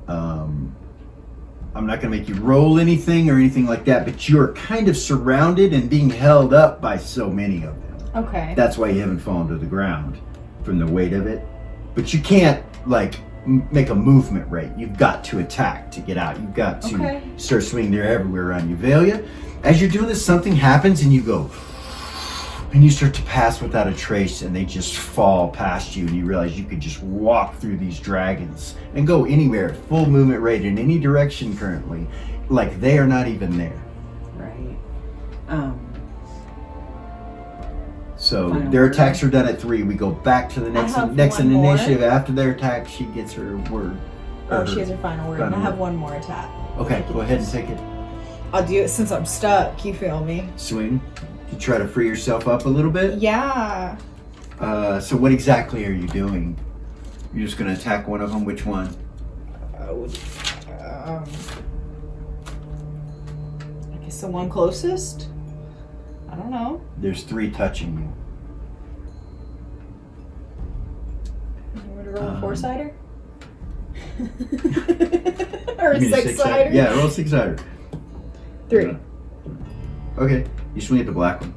I'm not going to make you roll anything or anything like that, but you're kind of surrounded and being held up by so many of them. Okay. That's why you haven't fallen to the ground from the weight of it. But you can't, like, make a movement rate. You've got to attack to get out. You've got to start swinging. They're everywhere around you. Vailya, as you're doing this, something happens and you go, and you start to pass without a trace, and they just fall past you, and you realize you could just walk through these dragons and go anywhere, full movement rate in any direction currently, like they are not even there. Right. So Final their word. attacks are done at 3. We go back to the next have next one more. initiative. After their attack, she gets her word. Oh, she has her final word. And I have one more attack. Okay, go ahead and take it. I'll do it since I'm stuck. You feel me? Swing to try to free yourself up a little bit. Yeah. So what exactly are you doing? You're just going to attack one of them. Which one? I guess the one closest. I don't know. There's 3 touching you. You want to roll a 4-sider? Or a You mean 6-sider? Yeah, roll a 6-sider. 3. Okay, you swing at the black one.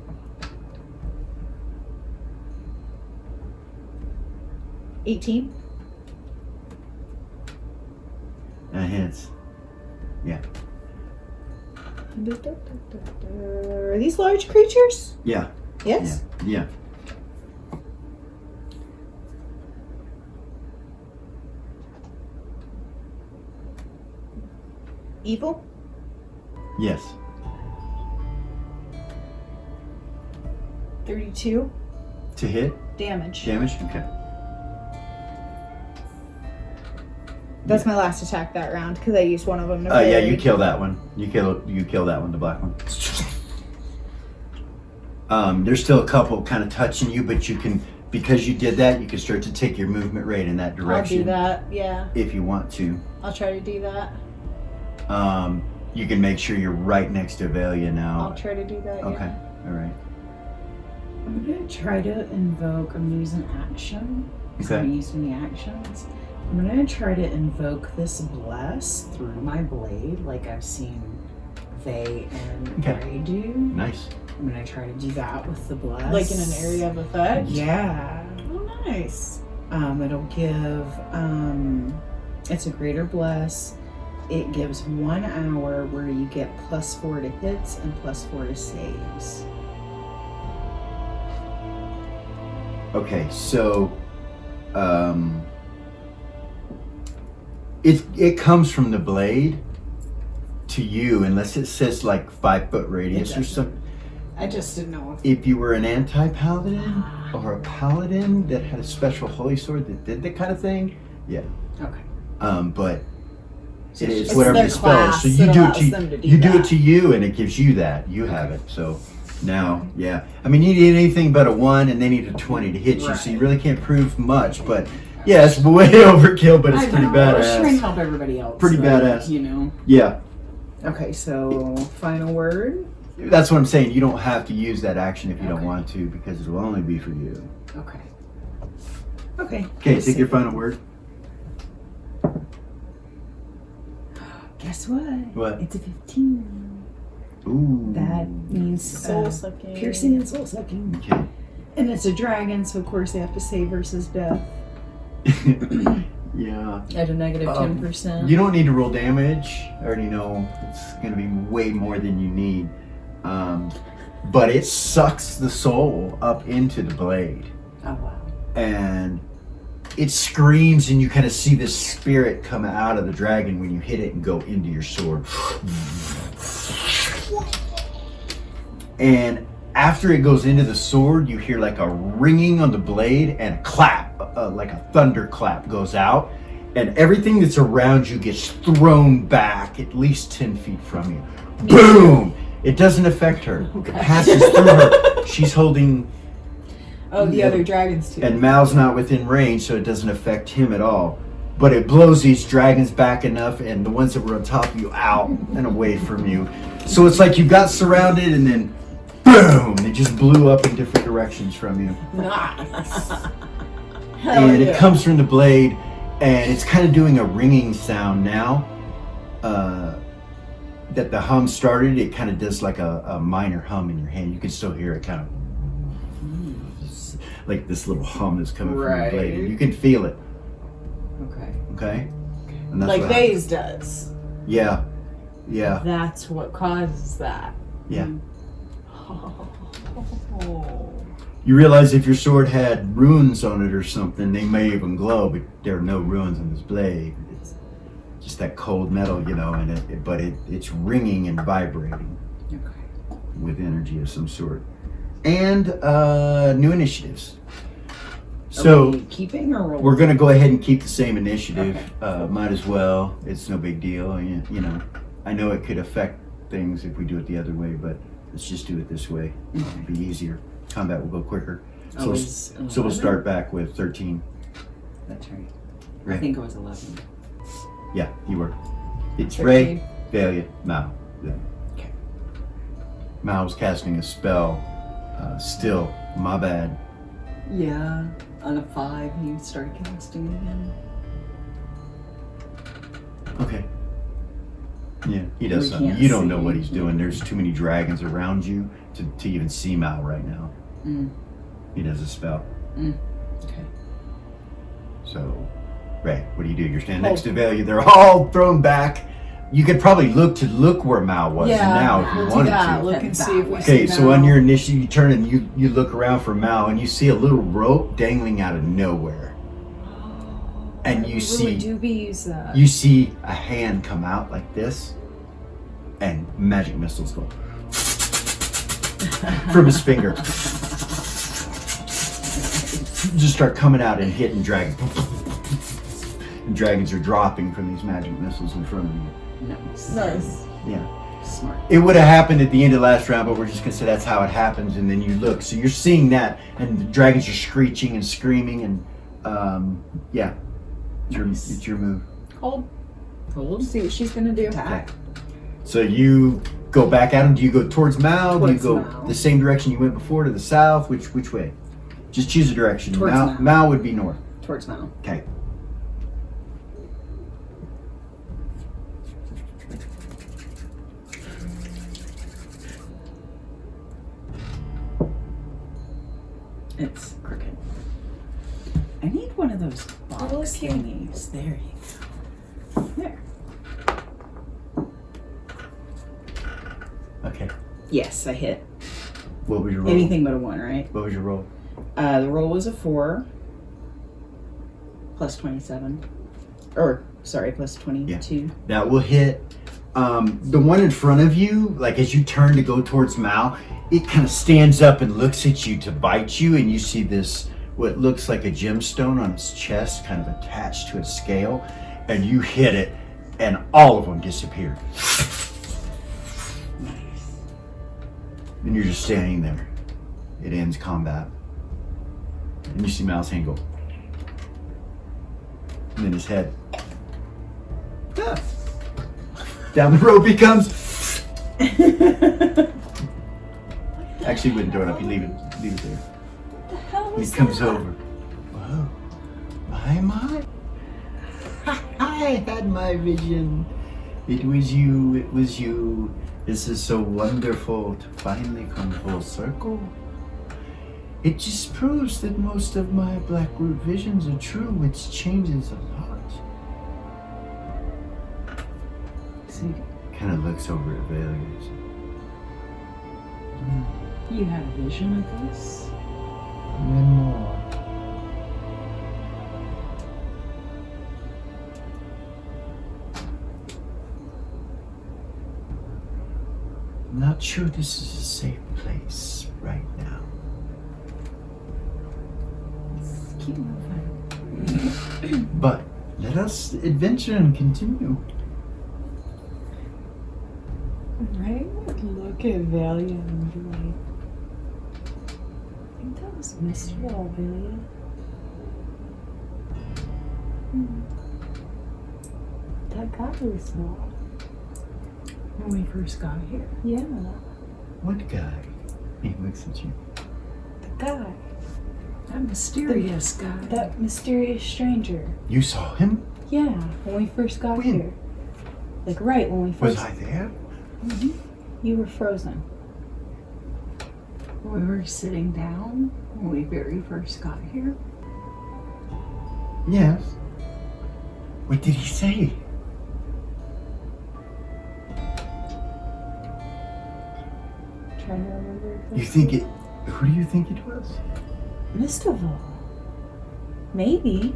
18. That hits. Yeah. Are these large creatures? Yeah. Yes. Yeah. Evil? Yes. 32 To hit damage. damage. Okay. That's my last attack that round because I used one of them to Yeah, parry. you kill that one. You kill that one, the black one. There's still a couple kind of touching you, but you can, because you did that, you can start to take your movement rate in that direction. I'll do that, yeah. If you want to. I'll try to do that. You can make sure you're right next to Vailya now. I'll try to do that, Okay. yeah. All right. I'm gonna try to invoke. I'm gonna use an action. So Okay. I'm using the actions. I'm gonna try to invoke this bless through my blade, like I've seen Vay and Okay. Ray do. Nice. I'm gonna try to do that with the bless. Like in an area of effect? Yeah. Oh, nice. It'll give. It's a greater bless. It gives 1 hour where you get +4 to hits and +4 to saves. Okay, so it comes from the blade to you, unless it says like 5-foot radius or something. I just didn't know If you were an anti-paladin or a paladin that had a special holy sword that did that kind of thing, yeah. Okay. But it is It's whatever their the spell is. class So that you do allows it them to do you do that. it to you, and it gives you that. You have it. So Now, yeah. I mean, you need anything but a 1, and they need a 20 to hit you, so you Right. really can't prove much. But yeah, it's way overkill, but it's pretty I was trying to badass. help everybody else. Pretty badass. You know. Yeah, Okay, so final word. that's what I'm saying. You don't have to use that action if you don't Okay. want to, because it will only be for you. Okay. Okay. Okay, take your final word. Guess what? What? It's a 15. Ooh. That means Soul sucking. piercing and soul sucking. Okay. And it's a dragon, so of course they have to say versus death Yeah. at a negative 10%. You don't need to roll damage. I already know it's going to be way more than you need. But it sucks the soul up into the blade. Oh wow. And it screams, and you kind of see this spirit come out of the dragon when you hit it and go into your sword. And after it goes into the sword, you hear like a ringing on the blade and a clap, like a thunder clap goes out. And everything that's around you gets thrown back at least 10 feet from you. Boom! It doesn't affect her. It passes through her. She's holding, Oh, the other dragons too. and Mal's not within range, so it doesn't affect him at all. But it blows these dragons back enough, and the ones that were on top of you out and away from you. So it's like you got surrounded, and then boom! It just blew up in different directions from you. Nice. And it comes from the blade, and it's kind of doing a ringing sound now. That the hum started, it kind of does like a minor hum in your hand. You can still hear it kind of like this little hum that's coming from the blade, and you can feel it. Okay. Okay, and that's Like what happens. Vase does. Yeah, yeah, That's what causes that. yeah. Oh. You realize if your sword had runes on it or something, they may even glow, but there are no runes on this blade. It's just that cold metal, you know, and it's ringing and vibrating Okay. with energy of some sort. And new initiatives. Are So we keeping or rolling? we're gonna go ahead and keep the same initiative. Might as well. It's no big deal. You know, I know it could affect things if we do it the other way, but let's just do it this way. It'll be easier. Combat will go quicker. So, Always so we'll start back with 13. That's right. I Right. think it was 11. Yeah, you were. It's 13. Ray, Valia, Mao. Yeah. Okay. Mao was casting a spell. Still, my bad. Yeah. On a 5, he started casting again. Okay. Yeah, he does We something. can't You don't know see. what he's doing. There's too many dragons around you to even see Mao right now. Mm. He does a spell. Okay. So, Ray, what do? You're standing next to Valia. They're all thrown back. You could probably look where Mao was now if you we'll do wanted that. to. Look and see if we Okay, see so on Mal. your initiative, you turn and you look around for Mao, and you see a little rope dangling out of nowhere. And you Really see doobies. you see a hand come out like this, and magic missiles go from his finger. Just start coming out and hitting dragons. And dragons are dropping from these magic missiles in front of you. Nice. Nice. Yeah. Smart. It would have happened at the end of the last round, but we're just gonna say that's how it happens, and then you look. So you're seeing that, and the dragons are screeching and screaming, and yeah. It's your move. Hold. Hold. See what she's gonna do. Attack. So you go back at him. Do you go towards Mao? Do you Towards go Mao. the same direction you went before to the south? Which way? Just choose a direction. Towards Mao, Mao. Mao would be north. Towards Mal. Okay. It's crooked. I need one of those box Little cute. thingies. There you go. There. Okay. Yes, I hit. What was your roll? Anything but a 1, right? What was your roll? The roll was a 4 plus 27. Or, sorry, plus 22. That will hit. The one in front of you, like as you turn to go towards Mao, it kind of stands up and looks at you to bite you, and you see this, what looks like a gemstone on its chest, kind of attached to its scale, and you hit it, and all of them disappear. Nice. And you're just standing there. It ends combat. And you see Mal's hand go. And then his head. Ah. Down the rope he comes. Actually, he wouldn't throw it up. You leave it there. What the hell He was comes that? over. Whoa. My. I had my vision. It was you. This is so wonderful to finally come full circle. It just proves that most of my black root visions are true, which changes a lot. So Kind of looks over at Vailya. you had a vision of this? And then more. I'm not sure this is a safe place right now. Keep moving. But let us adventure and continue. Ray would look at Valia and be like, I think that was Mr. Valia. That guy we saw. When we first got here. Yeah, What guy? He looks at you. the guy. That mysterious guy. That mysterious stranger. You saw him? Yeah, when we first got When? here. Like right when we Was first. I there? You were frozen. We were sitting down when we very first got here. Yes. What did he say? Trying to remember. Exactly. You think it? Who do you think it was? Mistoval. Maybe.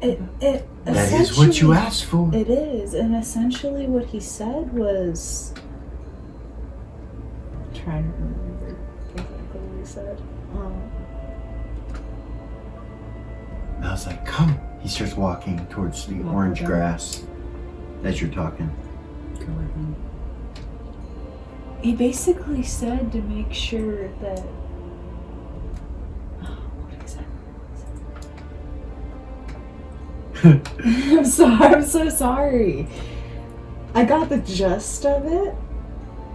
It That is what you asked for. It is, and essentially what he said was. I'm trying to remember exactly what he said. And I was like, come. He starts walking towards the orange okay. grass as you're talking. Go with him. He basically said to make sure that. What exactly? I'm sorry. I'm so sorry. I got the gist of it,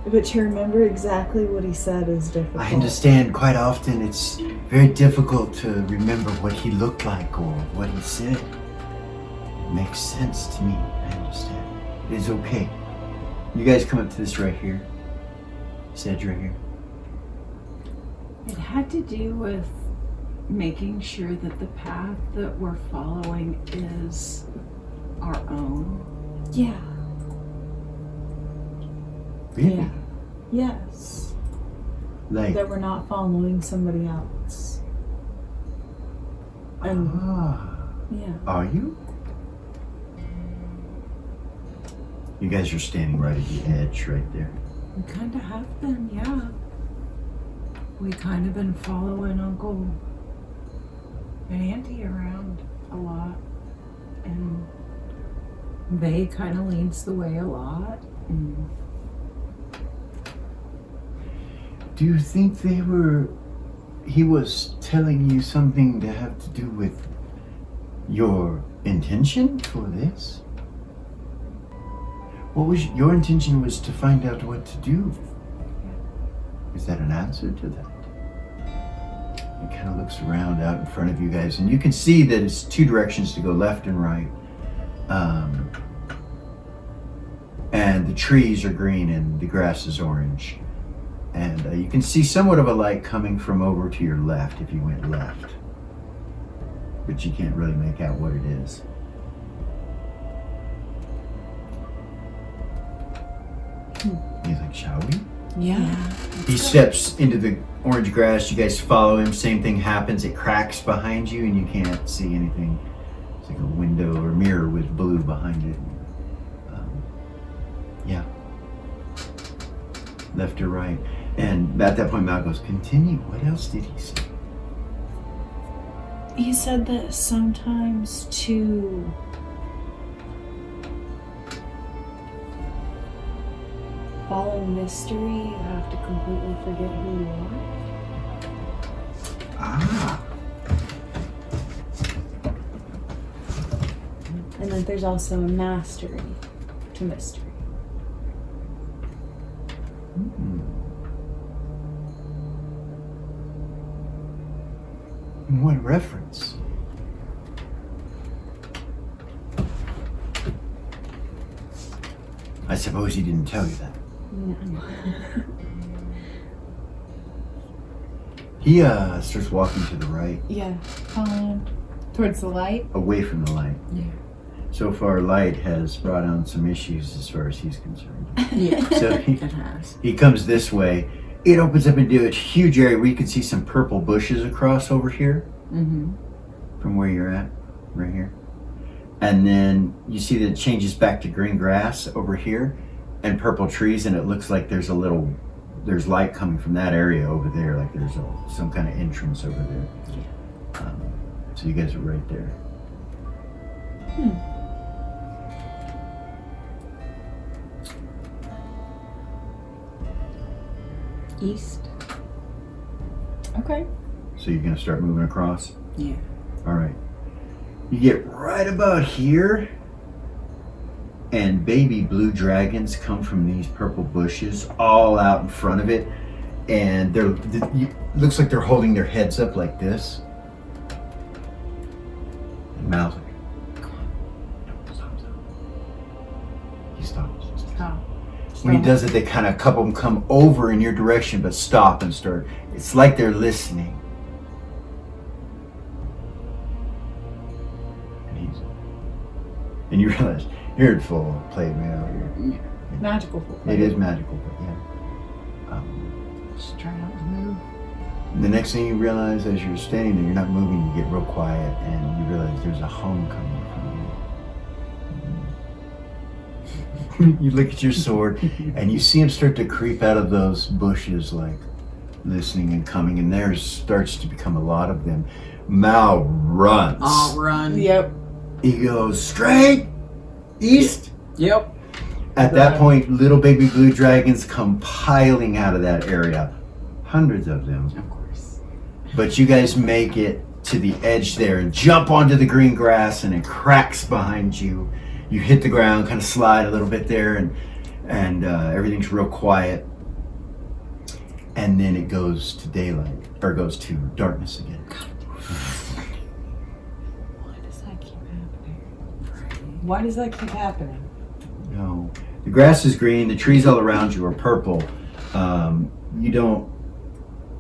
but to remember exactly what he said is difficult. I understand quite often it's very difficult to remember what he looked like or what he said. It makes sense to me. I understand. It is okay. You guys come up to this right here. Sedge right here. It had to do with making sure that the path that we're following is our own. Yeah. Really? Yeah. Yes. Like, That we're not following somebody else. And yeah. are you? You guys are standing right at the edge right there. We kind of have been, yeah. We kind of been following Uncle and Auntie around a lot. And they kind of leads the way a lot. And Do you think he was telling you something to have to do with your intention for this? What was your intention was to find out what to do? Is that an answer to that? He kind of looks around out in front of you guys, and you can see that it's two directions to go, left and right. And the trees are green and the grass is orange. And you can see somewhat of a light coming from over to your left if you went left. But you can't really make out what it is. He's like, shall we? Yeah. He steps into the orange grass. You guys follow him. Same thing happens. It cracks behind you and you can't see anything. It's like a window or mirror with blue behind it. Yeah. Left or right. And at that point, Mal goes, continue. What else did he say? He said that sometimes to follow a mystery, you have to completely forget who you are. Ah. And then there's also a mastery to mystery. In what reference? I suppose he didn't tell you that. No. He starts walking to the right, Yeah. Towards the light. away from the light. Yeah. So far, light has brought on some issues as far as he's concerned. Yeah. So It has. he comes this way. It opens up into a huge area where you can see some purple bushes across over here Mm-hmm. from where you're at, right here. And then you see that it changes back to green grass over here and purple trees, and it looks like there's light coming from that area over there, like there's some kind of entrance over there. Yeah. So you guys are right there. East. Okay. So you're gonna start moving across? Yeah. All right. You get right about here, and baby blue dragons come from these purple bushes all out in front of it, and looks like they're holding their heads up like this. And Mal's like, "Come on, stop. He stops. Oh. When he does it, they kind of, a couple of them come over in your direction, but stop and start. It's like they're listening. And you realize you're in full play now. Magical. It is magical, but yeah. Just try not to move. The next thing you realize as you're standing there, you're not moving, you get real quiet, and you realize there's a hum coming from you. You look at your sword, and you see him start to creep out of those bushes, like listening and coming, and there starts to become a lot of them. Mal runs. I'll run. Yep. He goes straight east. Yep. At that point, little baby blue dragons come piling out of that area. Hundreds of them. Of course. But you guys make it to the edge there and jump onto the green grass, and it cracks behind you. You hit the ground, kind of slide a little bit there, and everything's real quiet. And then it goes to daylight, or goes to darkness again. Why does that keep happening? Why does that keep happening? No, the grass is green. The trees all around you are purple.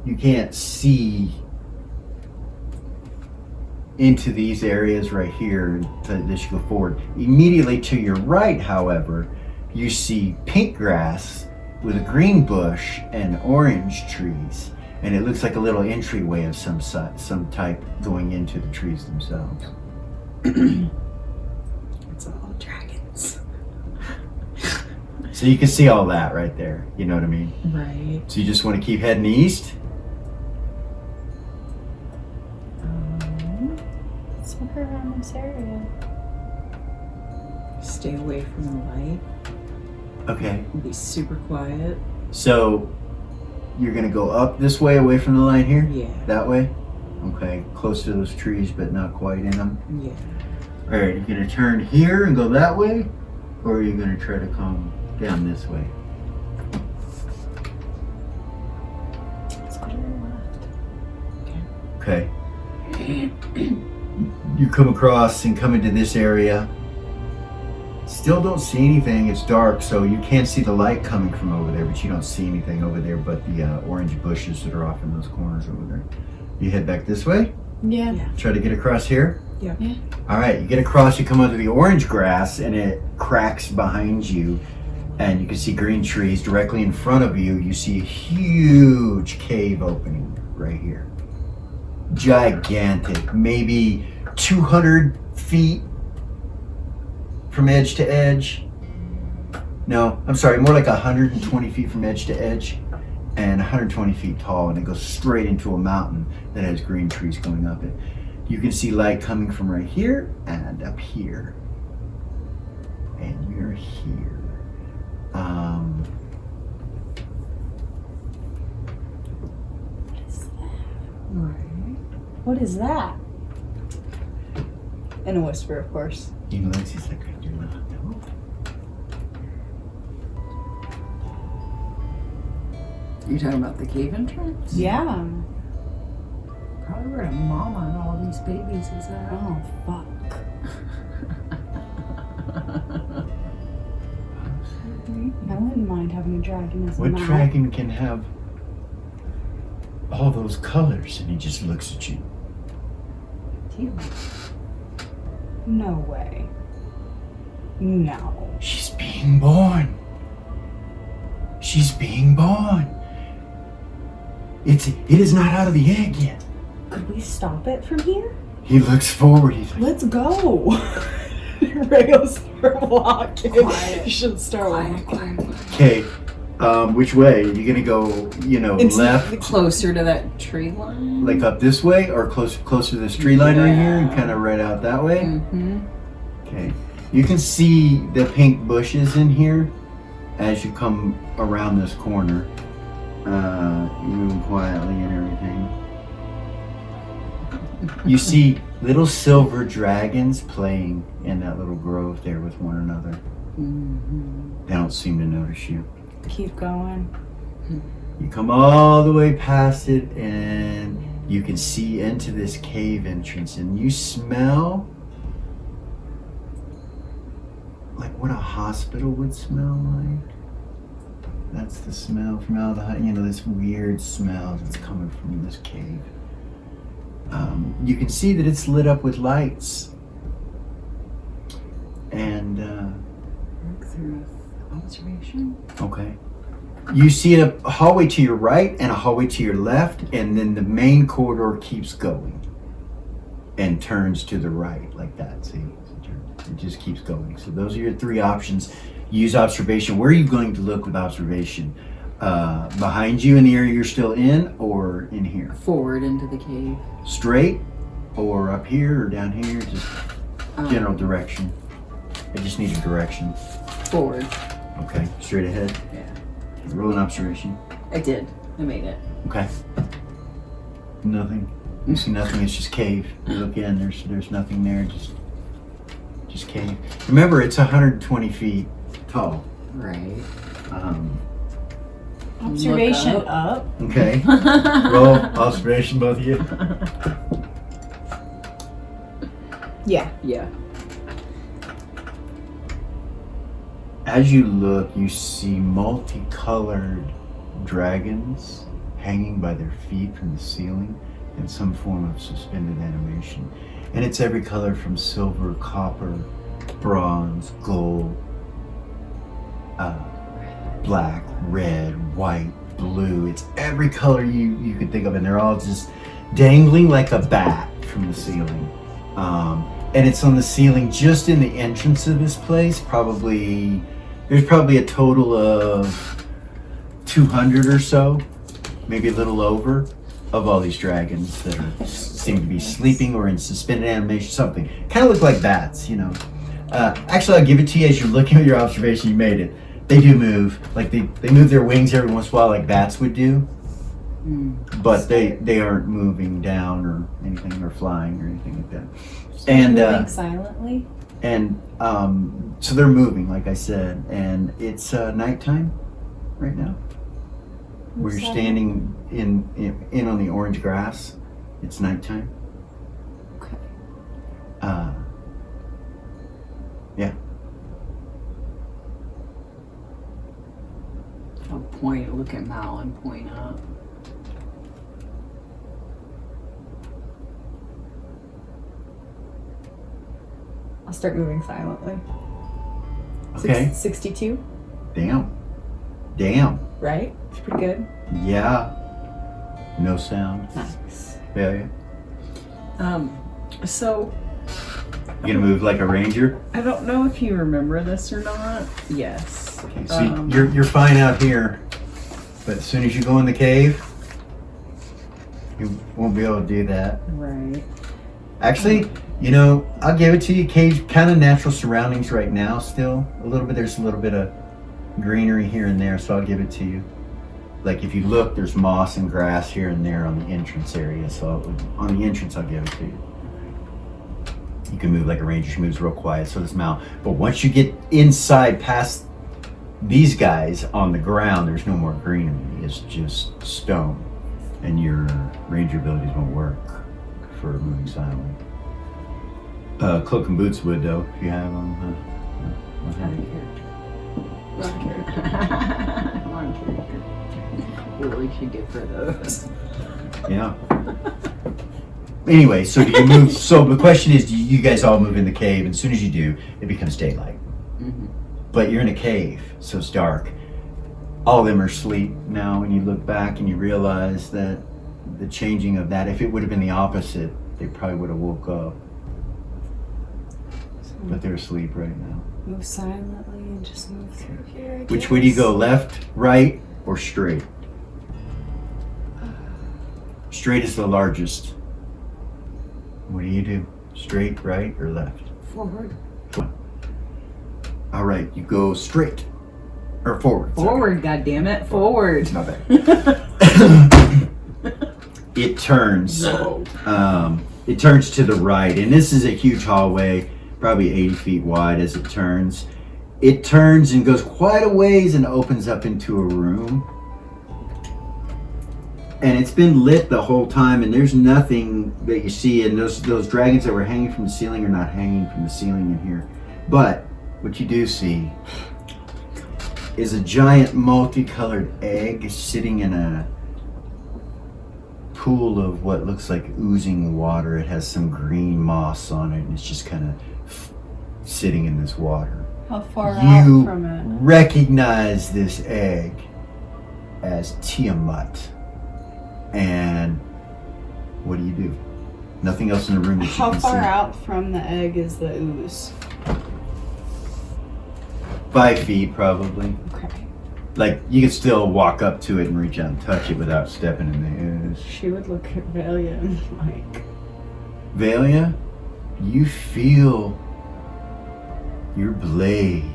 You can't see into these areas right here as you go forward. Immediately to your right, however, you see pink grass with a green bush and orange trees, and it looks like a little entryway of some type going into the trees themselves. It's all dragons. So you can see all that right there. You know what I mean? Right. So you just want to keep heading east. Let's look around this area. Stay away from the light. Okay. And be super quiet. So you're gonna go up this way away from the line here? Yeah. That way? Okay. Close to those trees but not quite in them. Yeah. Alright, you're gonna turn here and go that way? Or are you gonna try to come down this way? Let's go to the left. Okay. You come across and come into this area. Still don't see anything. It's dark, so you can't see the light coming from over there, but you don't see anything over there but the orange bushes that are off in those corners over there. You head back this way. Yeah. Yeah. Try to get across here. Yeah. Yeah. All right, you get across, you come under the orange grass, and it cracks behind you, and you can see green trees directly in front of you. You see a huge cave opening right here. Gigantic, maybe 200 feet from edge to edge. No, I'm sorry, more like 120 feet from edge to edge, and 120 feet tall, and it goes straight into a mountain that has green trees going up it. You can see light coming from right here and up here. And you're here. Right. What is that? In a whisper, of course. He looks, he's like, I do not know. You talking about the cave entrance? Yeah. Probably where Mama and all these babies is at. Oh, fuck. I wouldn't mind having a dragon as a What mount. dragon can have all those colors? And he just looks at you. No way. No. She's being born. She's being born. It is not out of the egg yet. Could we stop it from here? He looks forward. He's like, Let's go. Rayo's start walking. Quiet. You should start walking. okay, which way? Are you gonna go, left, Closer to that tree line? like up this way, or closer to this tree line right here, and kind of right out that way? Mm-hmm. Okay. You can see the pink bushes in here as you come around this corner. You move quietly and everything. You see little silver dragons playing in that little grove there with one another. Mm-hmm. They don't seem to notice you. Keep going. You come all the way past it and you can see into this cave entrance, and you smell like what a hospital would smell like. That's the smell from out of the, this weird smell that's coming from this cave. You can see that it's lit up with lights. And, Work through observation. okay. You see a hallway to your right and a hallway to your left, and then the main corridor keeps going and turns to the right like that. See, it just keeps going. So those are your three options. Use observation. Where are you going to look with observation? Behind you in the area you're still in, or in here? Forward into the cave. Straight, or up here, or down here? Just general direction. I just need a direction. Forward. Okay, straight ahead. Yeah. Roll an observation. I did. I made it. Okay. Nothing. You see nothing. It's just cave. You look in. There's nothing there. Just cave. Remember, it's 120 feet tall. Right. Observation Look up. Okay. Roll observation, both of you. Yeah. Yeah. As you look, you see multicolored dragons hanging by their feet from the ceiling in some form of suspended animation. And it's every color from silver, copper, bronze, gold, black, red, white, blue. It's every color you could think of, and they're all just dangling like a bat from the ceiling. And it's on the ceiling just in the entrance of this place. There's probably a total of 200 or so, maybe a little over, of all these dragons that seem to be sleeping or in suspended animation, something. Kind of look like bats, Actually, I'll give it to you as you're looking at your observation. You made it. They do move. Like they move their wings every once in a while like bats would do. But they aren't moving down or anything, or flying or anything like that. And moving silently. And so they're moving, like I said, and it's nighttime right now. Where you're standing in on the orange grass, it's nighttime. Okay. Yeah. I'll look at Mal and point up. I'll start moving silently. Okay. 62, Damn. right? It's pretty good. Yeah. No sound. Nice. Failure. So You gonna move like a ranger? I don't know if you remember this or not. Yes. Okay, so you're fine out here, but as soon as you go in the cave, you won't be able to do that. Right. Actually, I'll give it to you. Cave, kind of natural surroundings right now still. There's a little bit of greenery here and there, so I'll give it to you. Like if you look, there's moss and grass here and there on the entrance area. So on the entrance, I'll give it to you. You can move like a ranger. She moves real quiet, so does Mal. But once you get inside past these guys on the ground, there's no more greenery. It's just stone. And your ranger abilities won't work for moving silently. Cloak and boots would, though, if you have them. Wrong character. What would you get for those? Yeah. Anyway, so do you move? So the question is, do you guys all move in the cave? And as soon as you do, it becomes daylight. Mm-hmm. But you're in a cave, so it's dark. All of them are asleep now, and you look back and you realize that the changing of that, if it would have been the opposite, they probably would have woke up. But they're asleep right now. Move silently and just move through here. I Which way do you guess. go, left, right, or straight? Straight is the largest. What do you do? Straight, right, or left? Forward. All right, you go straight. Or forward. sorry. Forward, goddammit. Forward. My bad. It turns. It turns to the right, and this is a huge hallway, probably 80 feet wide as it turns. It turns and goes quite a ways and opens up into a room. And it's been lit the whole time, and there's nothing that you see. And those dragons that were hanging from the ceiling are not hanging from the ceiling in here. But what you do see is a giant multicolored egg sitting in a pool of what looks like oozing water. It has some green moss on it, and it's just kind of sitting in this water. How far You out from it? recognize this egg as Tiamat. And what do? Nothing else in the room that you How can far see. out from the egg is the ooze? 5 feet, probably. Okay. Like, you can still walk up to it and reach out and touch it without stepping in the ooze. She would look at Valia and like, Valia, you feel your blade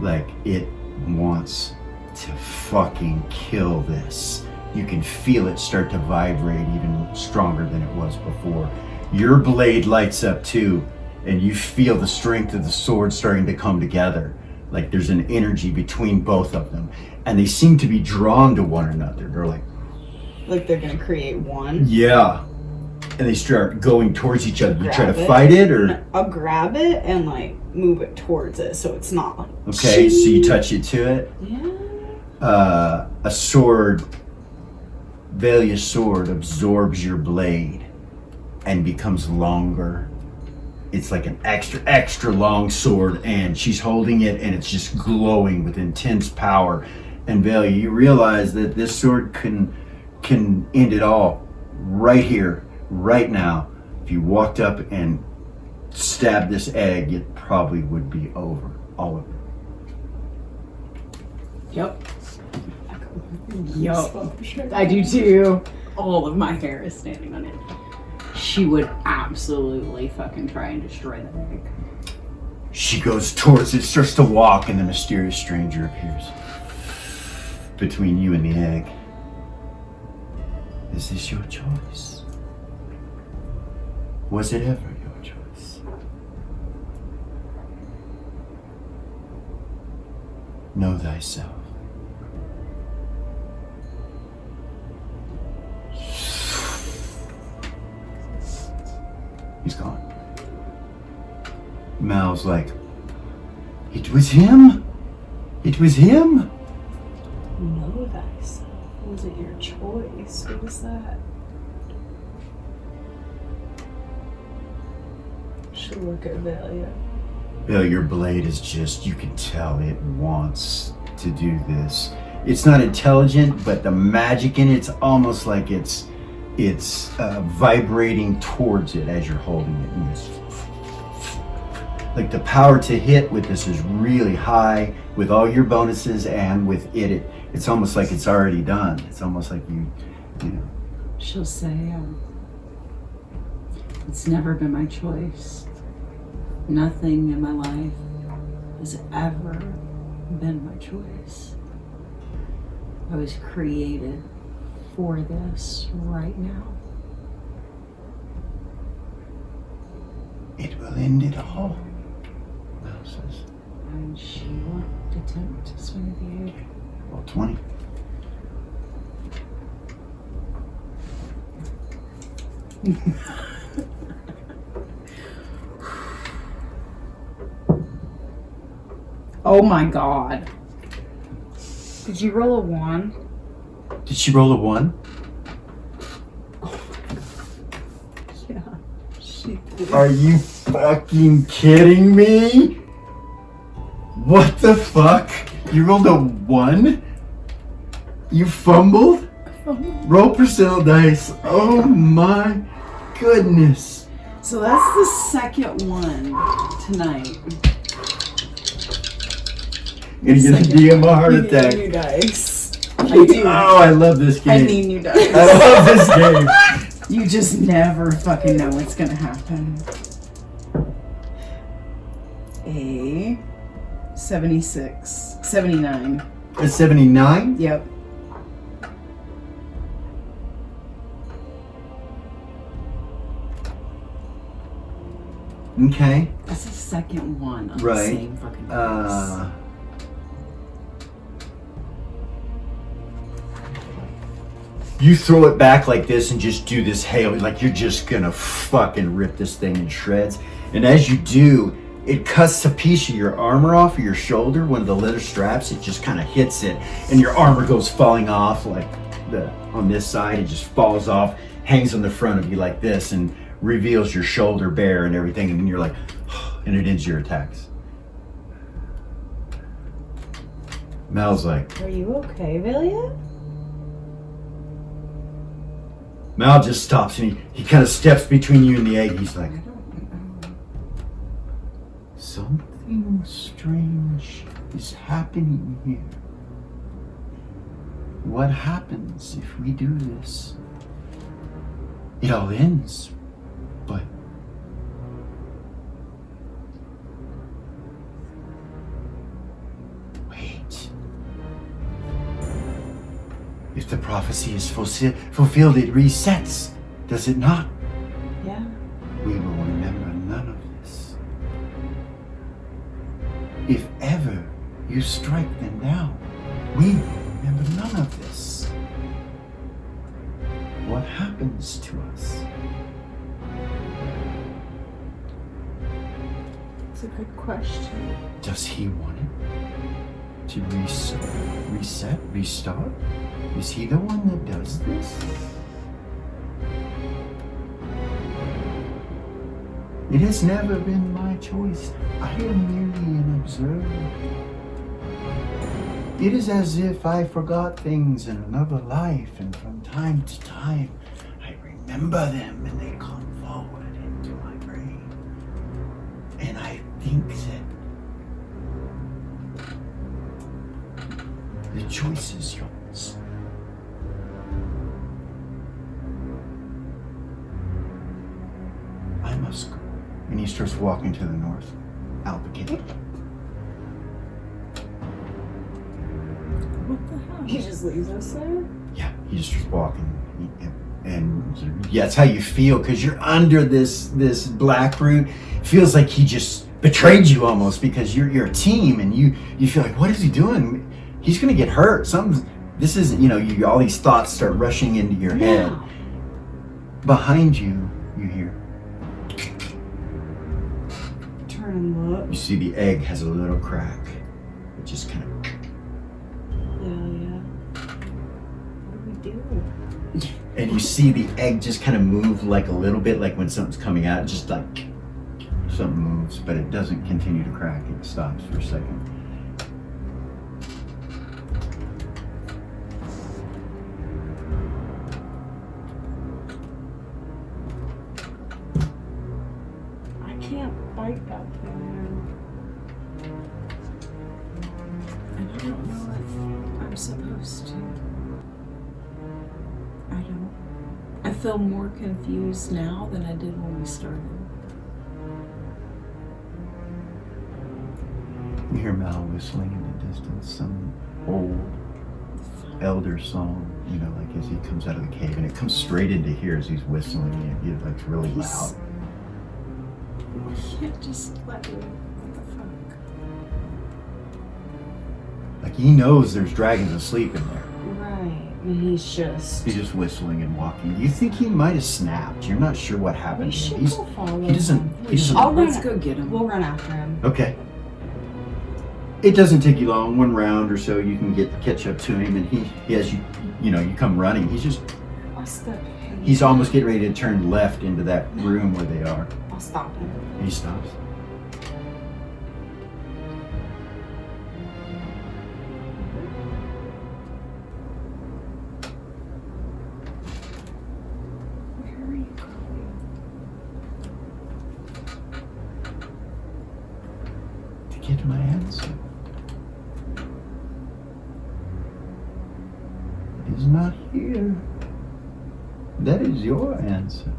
like it wants to fucking kill this. You can feel it start to vibrate even stronger than it was before. Your blade lights up too, and you feel the strength of the sword starting to come together. Like there's an energy between both of them, and they seem to be drawn to one another. They're like they're gonna create one. yeah. And they start going towards each other. You try to Grab it. fight it, or I'll grab it and like move it towards it so it's not like. okay, so you touch it to it. Yeah. A sword, Valia's sword, absorbs your blade and becomes longer. It's like an extra long sword, and she's holding it, and it's just glowing with intense power. And Valia, you realize that this sword can end it all right here, right now. If you walked up and stabbed this egg, it probably would be over. All of it. Yep. Yup. I do too. All of my hair is standing on it. She would absolutely fucking try and destroy that egg. She goes towards it, starts to walk, and the mysterious stranger appears between you and the egg. Is this your choice? Was it ever your choice? Know thyself. He's gone. Mal's like, it was him? It was him? Know thyself. Was it your choice? What is that? She'll look at Valia. Bill, your blade is just, you can tell it wants to do this. It's not intelligent, but the magic in it's almost like it's vibrating towards it as you're holding it. And it's like the power to hit with this is really high with all your bonuses, and with it's almost like it's already done. It's almost like you know. She'll say, it's never been my choice. Nothing in my life has ever been my choice. I was created for this right now. It will end it all, Mel says. And she won't attempt to swing the egg. Well, 20. Oh my god. Did you roll a 1? Did she roll a 1? Yeah. She did. Are you fucking kidding me? What the fuck? You rolled a 1? You fumbled? Roll percentile dice. Oh my goodness. So that's the second one tonight. You're gonna give the DM a heart attack. New dice. I do. Oh, I love this I game. need new dice. I love this game. You just never fucking know what's gonna happen. A 76. 79. A 79? Yep. Okay. That's the second one on the Right. same fucking dice. You throw it back like this and just do this hail, like you're just gonna fucking rip this thing in shreds. And as you do, it cuts a piece of your armor off of your shoulder, one of the leather straps, it just kind of hits it, and your armor goes falling off like on this side, it just falls off, hangs on the front of you like this, and reveals your shoulder bare and everything, and then you're like, and it ends your attacks. Mel's like, Are you okay, Vailya? Mal just stops and he kind of steps between you and the egg. He's like, something strange is happening here. What happens if we do this? It all ends, but wait. If the prophecy is fulfilled, it resets, does it not? Yeah. We will remember none of this. If ever you strike them down, we will remember none of this. What happens to us? It's a good question. Does he want it to reset, restart? Is he the one that does this? It has never been my choice. I am merely an observer. It is as if I forgot things in another life, and from time to time, I remember them and they come forward into my brain. And I think that the choice is yours. I must go. And he starts walking to the north, out the gate. What the hell? He just leaves us there? Yeah, he just starts walking. And yeah, that's how you feel, because you're under this black root. It feels like he just betrayed you almost, because you're a team, and you feel like, what is he doing? He's gonna get hurt. This isn't, all these thoughts start rushing into your head. Behind you, you hear. Turn and look. You see the egg has a little crack. It just kind of. Yeah. What do we do? And you see the egg just kind of move like a little bit, like when something's coming out, just like something moves, but it doesn't continue to crack. It stops for a second. I can't fight that thing And I don't know if I'm supposed to. I don't. I feel more confused now than I did when we started. You hear Mal whistling in the distance, some old elder song, you know, like as he comes out of the cave, and it comes straight into here as he's whistling, and it's like really loud. We can't just let him. What the fuck? Like he knows there's dragons asleep in there. Right. And he's just whistling and walking. You think he might have snapped? You're not sure what happened. we should He's, go follow he doesn't. him. He doesn't. I'll Let's run. go get him. We'll run after him. Okay. It doesn't take you long. 1 round or so, you can catch up to him, and he as you come running. He's almost getting ready to turn left into that room where they are. I'll stop him. He stops. Where are you going? To get my answer. It is not here. That is your answer.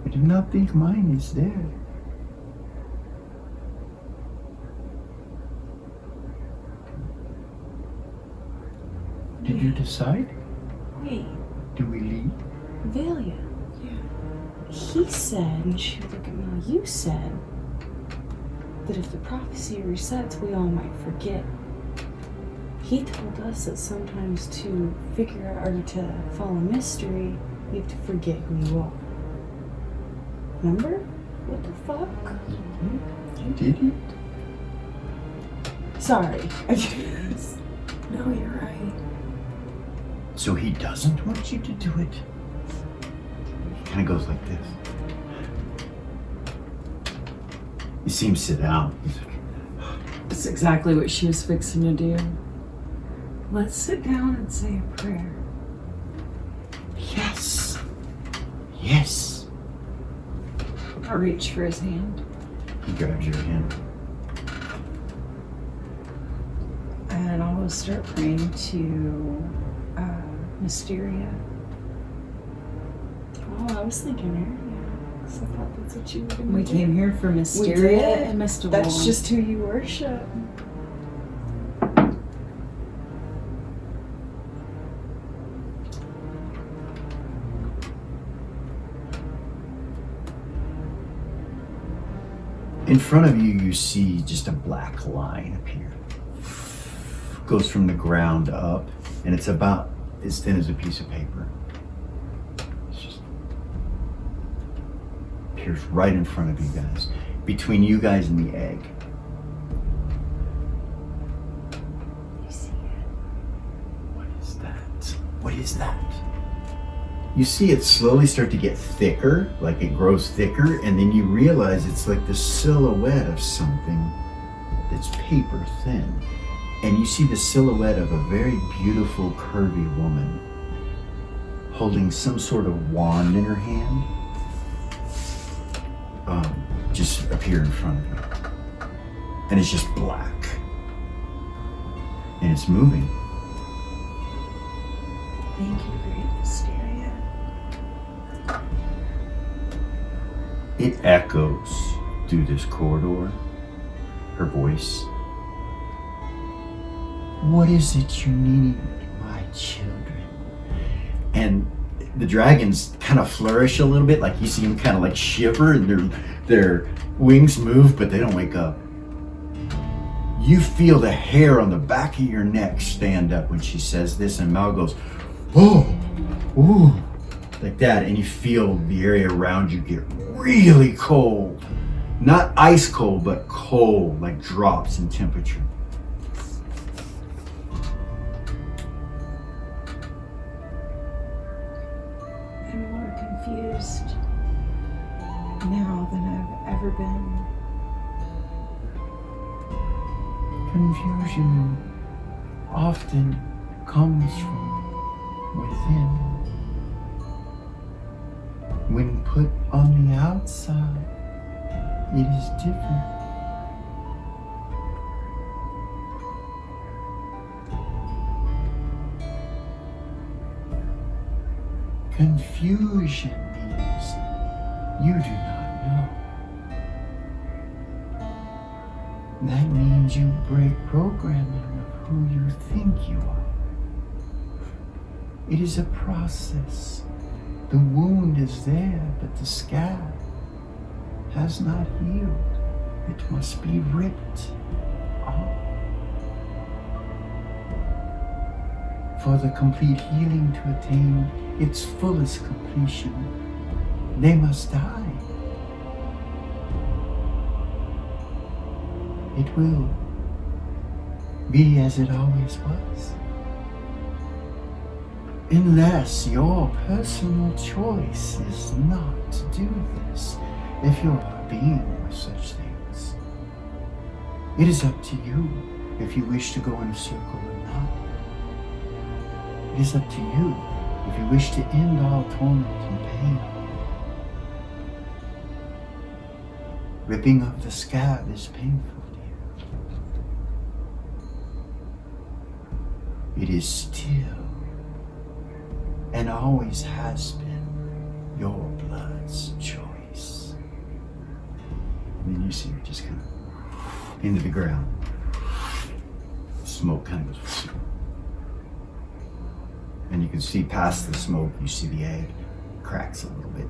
I do not think mine is there. Did you decide? Wait, Do we leave? Valia. Yeah. He said, and she would look at Mel, you said that if the prophecy resets, we all might forget. He told us that sometimes to figure out or to follow mystery, you have to forget who you are. Remember? What the fuck? Did you? Sorry. No, you're right. So he doesn't want you to do it? He kind of goes like this. You see him sit down. He's like, That's exactly what she was fixing to do. Let's sit down and say a prayer. yes. Yes. I reach for his hand. He grabs your hand. And I'll start praying to Mysteria. Oh, I was thinking Area. 'Cause I thought that's what you were going to We do. came here for Mysteria did. and Mr. That's Wong. just who you worship. In front of you, you see just a black line appear. Goes from the ground up, and it's about as thin as a piece of paper. It's just appears right in front of you guys, between you guys and the egg. You see it? What is that? What is that? You see it slowly start to get thicker, like it grows thicker, and then you realize it's like the silhouette of something that's paper thin. And you see the silhouette of a very beautiful, curvy woman holding some sort of wand in her hand. Just appear in front of you. And it's just black. And it's moving. Thank you, great Mysteria. It echoes through this corridor. Her voice. What is it you need, my children? And the dragons kind of flourish a little bit, like you see them kind of like shiver and their wings move, but they don't wake up. You feel the hair on the back of your neck stand up when she says this, and Mal goes, oh, ooh, like that, and you feel the area around you get really cold. Not ice cold, but cold, like drops in temperature. I'm more confused now than I've ever been. Confusion often comes from within. When put on the outside, it is different. Confusion means you do not know. That means you break programming of who you think you are. It is a process. The wound is there, but the scab has not healed. It must be ripped off. For the complete healing to attain its fullest completion, they must die. It will be as it always was. Unless your personal choice is not to do this, if you're a being with such things. It is up to you if you wish to go in a circle or not. It is up to you if you wish to end all torment and pain. Ripping of the scab is painful, dear. It is still and always has been your blood's choice. And then you see her just kind of into the ground. Smoke kind of goes. And you can see past the smoke, you see the egg cracks a little bit.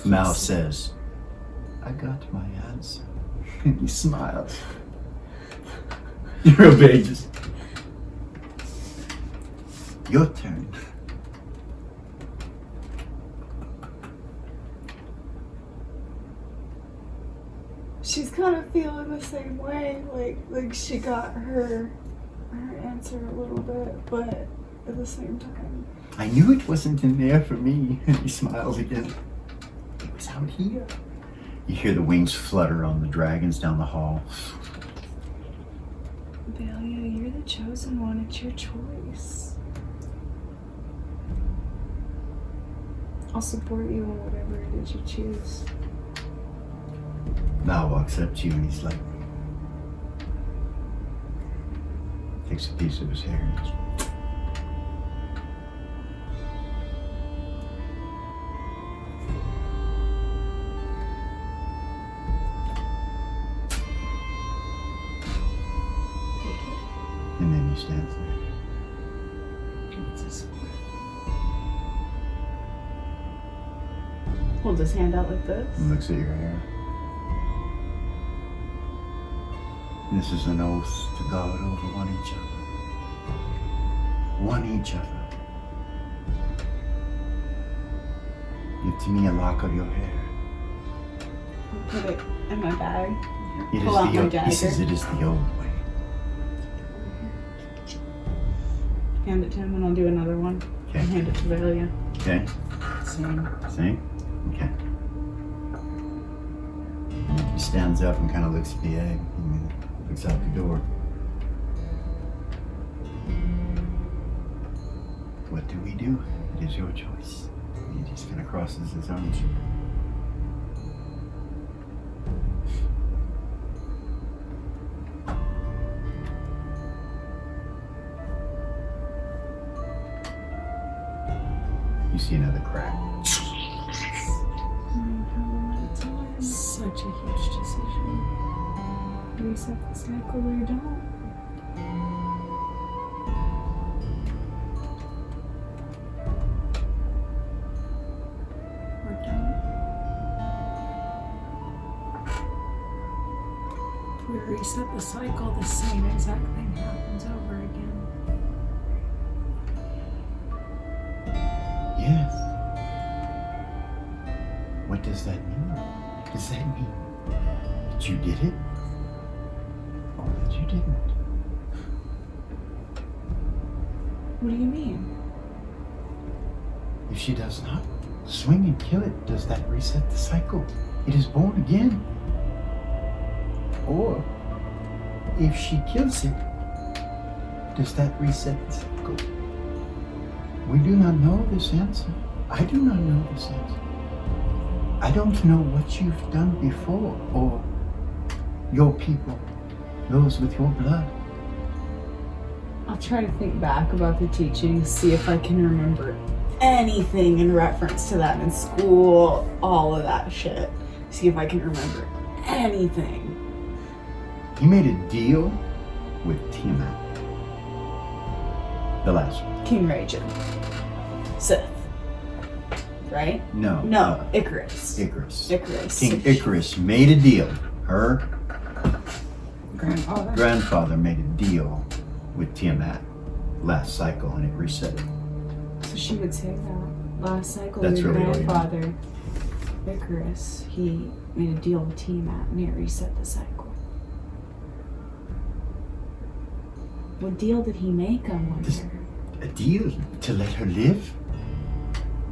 Mal says, I got my answer. And he smiles. Real big, just. Your turn. She's kind of feeling the same way, like she got her answer a little bit, but at the same time. I knew it wasn't in there for me. And he smiles again. It was out here. You hear the wings flutter on the dragons down the hall. Vailya, you're the chosen one. It's your choice. I'll support you in whatever it is you choose. Mal walks up to you and he's like, takes a piece of his hair and goes, and then he stands there. What's this for? Holds his hand out like this. And looks at your hair. This is an oath to God over one each other. One each other. Give to me a lock of your hair. I'll put it in my bag. It is Pull out the my old, he says dagger. it is the old way. Hand it to him and I'll do another one. Okay. And hand it to Vailya. Okay. Same. See? Okay. He stands up and kind of looks at the egg and looks out the door. What do we do? It is your choice. He just kind of crosses his arms. You see another crack. Such a huge decision. Reset the cycle or don't. Or don't. If we reset the cycle, the same exact thing happens over again. Yes. What does that mean? Does that mean that you did it? Or that you didn't? What do you mean? If she does not swing and kill it, does that reset the cycle? It is born again. Or if she kills it, does that reset the cycle? We do not know this answer. I do not know this answer. I don't know what you've done before, or your people, those with your blood. I'll try to think back about the teachings, see if I can remember anything in reference to that in school, all of that shit. See if I can remember anything. He made a deal with Tiamat. The last one. King Rajan. Sith. Right? No. No, Icarus. Icarus. Icarus. King Icarus made a deal. Her Grandfather. grandfather made a deal with Tiamat last cycle, and it reset it. So she would say that. Last cycle, That's your really all you know. grandfather, Icarus, he made a deal with Tiamat and it reset the cycle. What deal did he make, I wonder? A deal to let her live?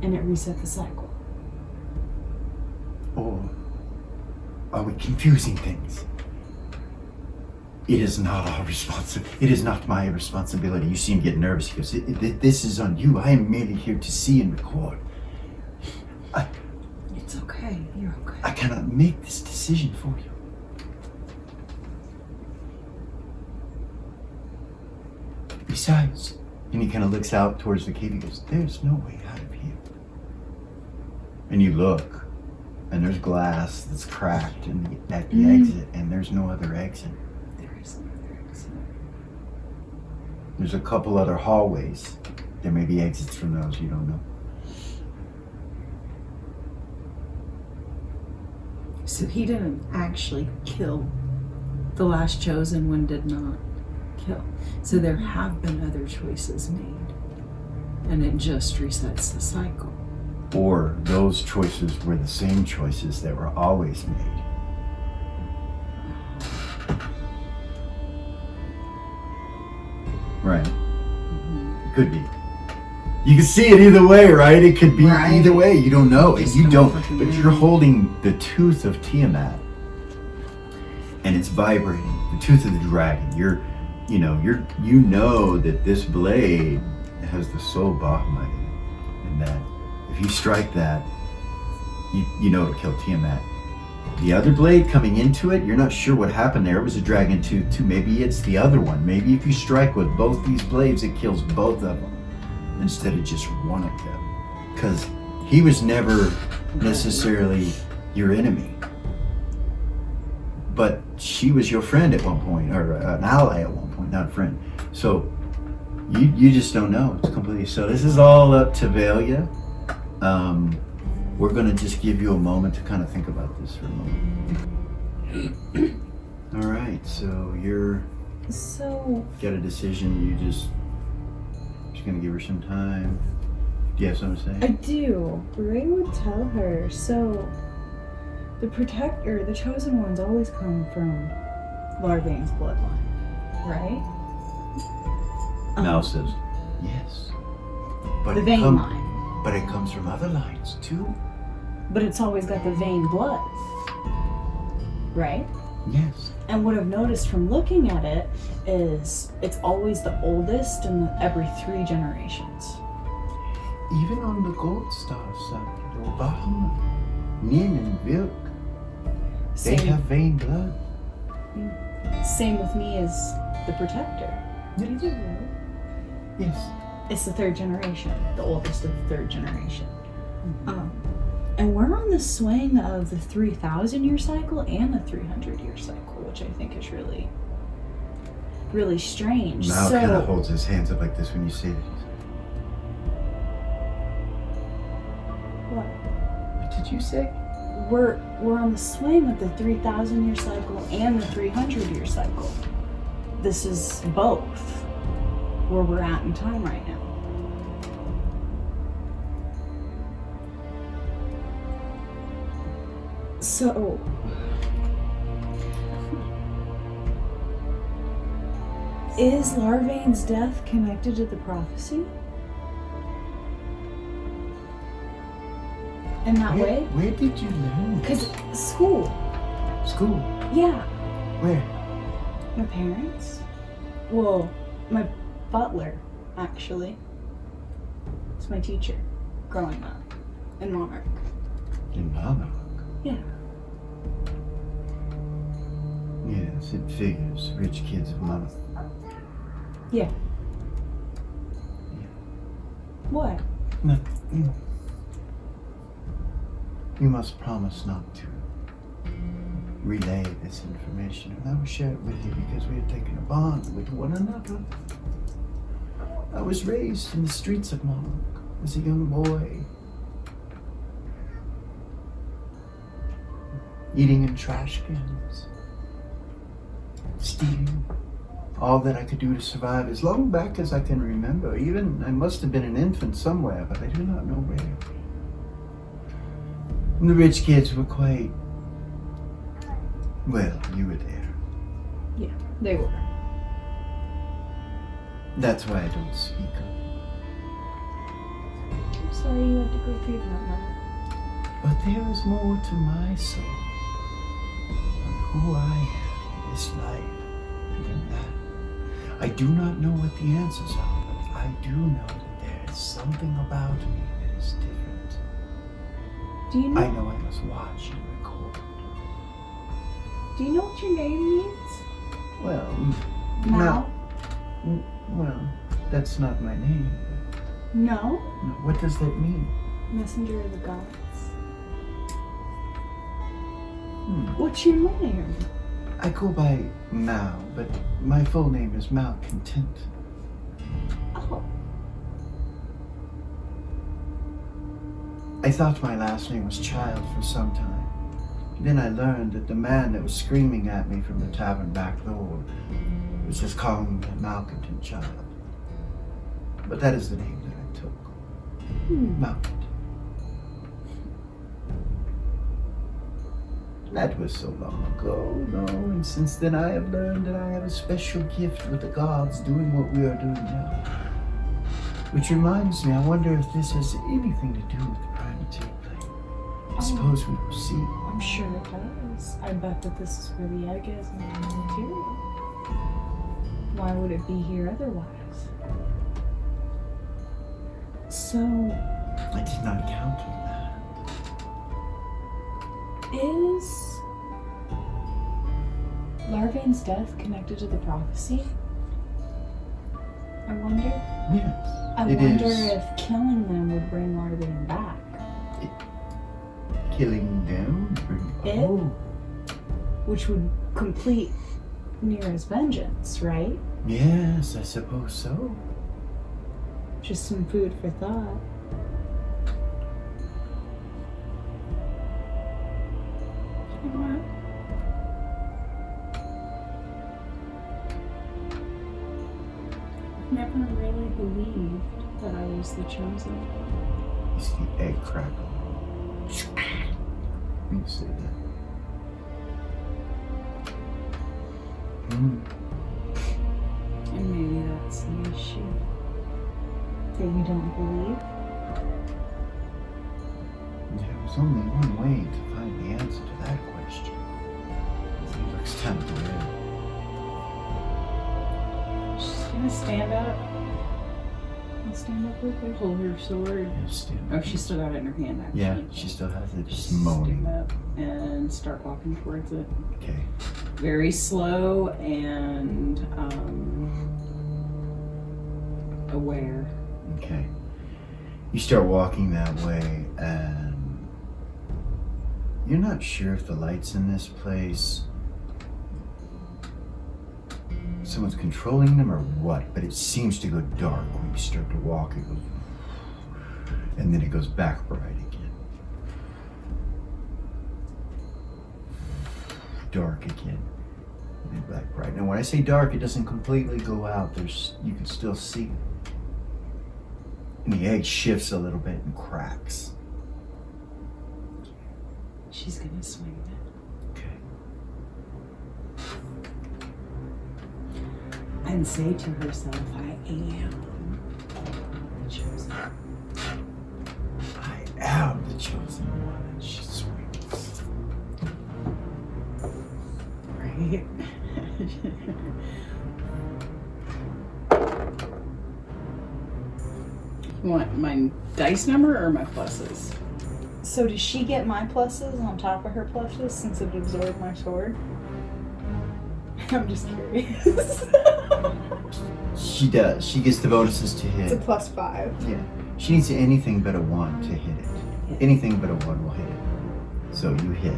And it reset the cycle. Or are we confusing things? It is not our responsibility. It is not my responsibility. You see him get nervous. He goes, this is on you. I am merely here to see and record. It's okay. You're okay. I cannot make this decision for you. Besides, and he kind of looks out towards the cave. He goes, there's no way out of here. And you look, and there's glass that's cracked at the exit, and there's no other exit. There is another exit. There's a couple other hallways. There may be exits from those, you don't know. So he didn't actually kill. The last chosen one did not kill. So there have been other choices made. And it just resets the cycle. Or those choices were the same choices that were always made. Right. Could be. You can see it either way, right? It could be Right. either way. You don't know. Just You don't don't. fucking But know. you're holding the tooth of Tiamat, and it's vibrating. The tooth of the dragon. You know that this blade has the soul Bahamut in it, and that if you strike that, you know it'll kill Tiamat. The other blade coming into it, you're not sure what happened there. It was a dragon tooth too. Maybe it's the other one. Maybe if you strike with both these blades, it kills both of them instead of just one of them. Because he was never necessarily your enemy. But she was your friend at one point, or an ally at one point, not a friend. So you just don't know. It's completely. So this is all up to Vailya. We're gonna just give you a moment to kind of think about this for a moment. All right. So you're So, got a decision. You just gonna give her some time. Do you have something to I say? do. Ray would tell her, so the protector, the chosen ones always come from Larvane's bloodline, right? Mal says yes. But The it vein come- line. But it comes from other lines too. But it's always got the vein blood, right? Yes. And what I've noticed from looking at it is it's always the oldest in every 3 generations. Even on the Gold Star side, Obama, Nin and Vilk, they Same, have vein blood. same with me as the protector. Yes. Yes. It's the 3rd generation, the oldest of the 3rd generation. And we're on the swing of the 3,000-year cycle and the 300-year cycle, which I think is really, really strange. Mal so, kind of holds his hands up like this when you say this. what? What did you say? We're on the swing of the 3,000-year cycle and the 300-year cycle. This is both where we're at in time right now. So, is Larvane's death connected to the prophecy? In that way? Where did you learn? Because school, School. yeah. Where? My parents? Well, my butler, actually. It's my teacher growing up in Monarch. In Monarch. Yeah. Yes, it figures. Rich kids of Monarch. Yeah. What? Nothing. You must promise not to relay this information, and I will share it with you because we have taken a bond with one another. I was raised in the streets of Monk as a young boy, eating in trash cans, stealing. All that I could do to survive as long back as I can remember. Even I must have been an infant somewhere, but I do not know where. And the rich kids were quite... Well, you were there. Yeah, they were. That's why I don't speak of it. I'm sorry you had to go through that, Mom. But there is more to my soul on who I am in this life than that. I do not know what the answers are, but I do know that there is something about me that is different. Do you know? I know I must watch and record. Do you know what your name means? Well, Mal? well, that's not my name. No. No, what does that mean? Messenger of the gods. Hmm. What's your name? I go by Mal, but my full name is Malcontent. Oh. I thought my last name was Child for some time. Then I learned that the man that was screaming at me from the tavern back door was just calling me a malcontent child. But that is the name that I took. Malcontent. That was so long ago, no, and since then I have learned that I have a special gift with the gods doing what we are doing now. Which reminds me, I wonder if this has anything to do with the primative plane. I suppose we will see. I'm sure it does. I bet that this is where the egg is and the material. Why would it be here otherwise? So, I did not count on that. is Larvain's death connected to the prophecy? I wonder. Yes. I it wonder is if killing them would bring Larvain back. killing them. It? Oh, Which would complete Nira's vengeance, right? yes, I suppose so. Just some food for thought. I've never really believed that I was the chosen one. It's the egg crackle. You say that. And maybe that's the issue. That you don't believe? There was only one way to find the answer to that question. He looks down at the air. She's gonna stand up. I'll stand up with her. Hold her sword. Oh, she's still got it in her hand, actually. Yeah, she still has it. Just Stand moaning. up and start walking towards it. Okay. Very slow and aware. Okay. You start walking that way, and you're not sure if the lights in this place, someone's controlling them or what, but it seems to go dark when you start to walk. It goes, and then it goes back bright again. Dark again. And then back bright. Now when I say dark, it doesn't completely go out. You can still see it. And the egg shifts a little bit and cracks. She's gonna swing it. Okay. And say to herself, I am the chosen. I am the chosen one, and she swings. Right? You want my dice number or my pluses? So does she get my pluses on top of her pluses since it absorbed my sword? I'm just curious. She does. She gets the bonuses to It's a hit. +5. Yeah. She needs anything but a 1 to hit it. Anything but a 1 will hit it. So you hit.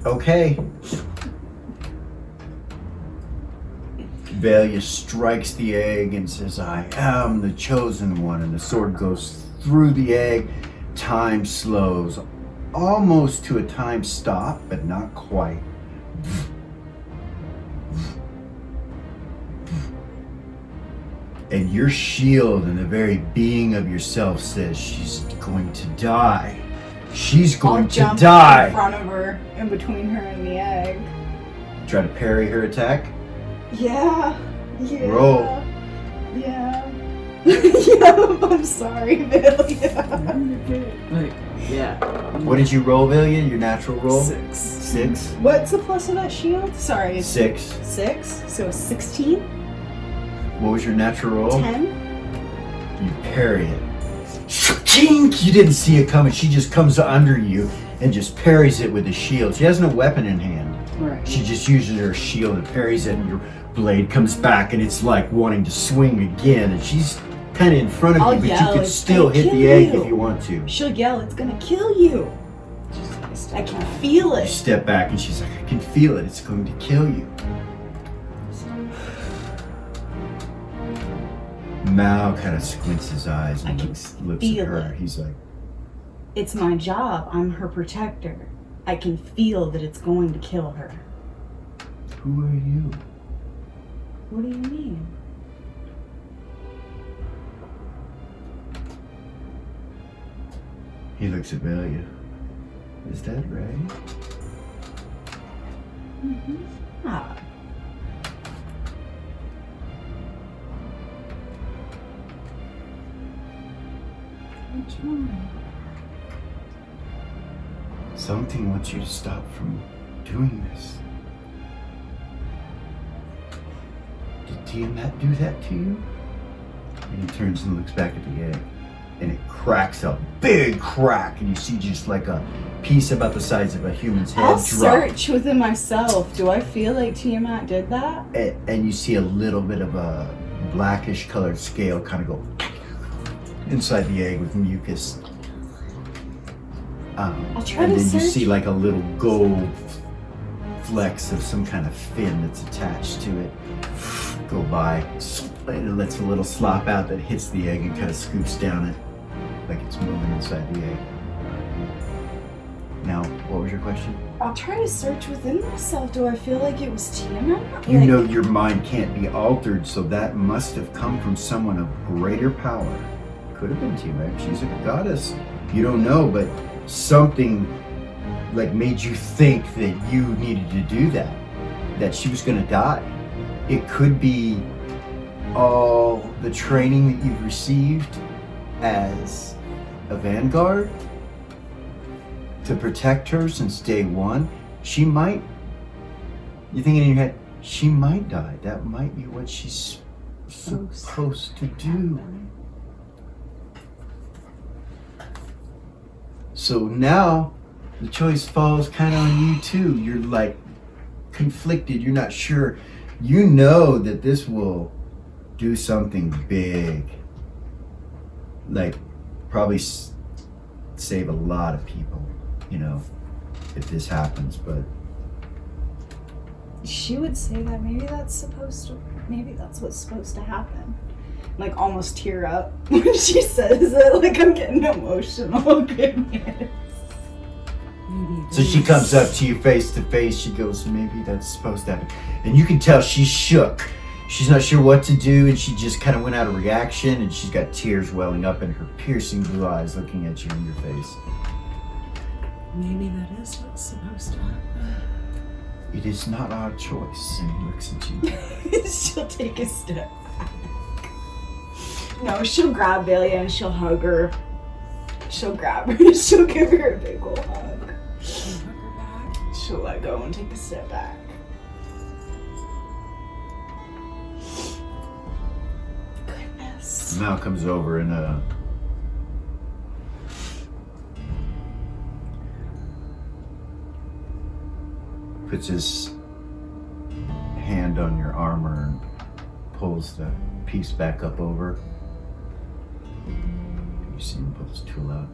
Okay. Vailya strikes the egg and says, I am the chosen one. And the sword goes through the egg. Time slows almost to a time stop, but not quite. And your shield and the very being of yourself says, she's going to die. She's going to jump die. in front of her, in between her and the egg. Try to parry her attack. Yeah. Yeah. Roll. Yeah. Yeah, I'm sorry, Vailya. Like, yeah. What did you roll, Vailya? Your natural roll? 6. 6. What's the plus of that shield? Sorry, it's 6. 6. So 16, What was your natural roll? 10. You parry it. Chink! You didn't see it coming. She just comes under you and just parries it with a shield. She has no weapon in hand. Right. She just uses her shield and parries it, and your blade comes back, and it's like wanting to swing again. And she's kind of in front of I'll you, but yell, you can "It's still gonna hit kill the egg you." if you want to. She'll yell, it's gonna kill you. I can feel You it. step back, and she's like, I can feel it. It's going to kill you. Mao kind of squints his eyes and I can looks at feel her. it. He's like, It's my job. I'm her protector. I can feel that it's going to kill her. who are you? What do you mean? He looks at Vailya. Is that right? Ah. What's wrong? Something wants you to stop from doing this. Did Tiamat do that to you? And he turns and looks back at the egg. And it cracks a big crack. And you see just like a piece about the size of a human's head I'll drop. search within myself. Do I feel like Tiamat did that? And you see a little bit of a blackish colored scale kind of go inside the egg with mucus. I'll try and to then you search. see like a little gold flecks of some kind of fin that's attached to it go by. And it lets a little slop out that hits the egg and kind of scoops down it like it's moving inside the egg. Now, what was your question? I'll try to search within myself. Do I feel like it was Tiamat? You Like, know your mind can't be altered, so that must have come from someone of greater power. Could have been Tiamat. She's a goddess. You don't know, but something like made you think that you needed to do that she was going to die. It could be all the training that you've received as a vanguard to protect her since day one. She might, you're thinking in your head, she might die. That might be what she's supposed to do. So now the choice falls kind of on you too. You're like conflicted. You're not sure. You know that this will do something big. Like probably save a lot of people, you know, if this happens. But she would say that maybe that's what's supposed to happen. Like almost tear up when she says it. Like I'm getting emotional. Goodness. so she comes up to you face to face. She goes, maybe that's supposed to happen. And you can tell she's shook. She's not sure what to do, and she just kind of went out of reaction, and she's got tears welling up in her piercing blue eyes looking at you in your face. Maybe that is what's supposed to happen. It is not our choice. And he looks at you. She'll take a step back. No, she'll grab Vailya and she'll hug her. She'll grab her and she'll give her a big ol' hug. She'll hook her back. She'll let go and take a step back. Mal comes over and puts his hand on your armor and pulls the piece back up over. You see him pull his tool out.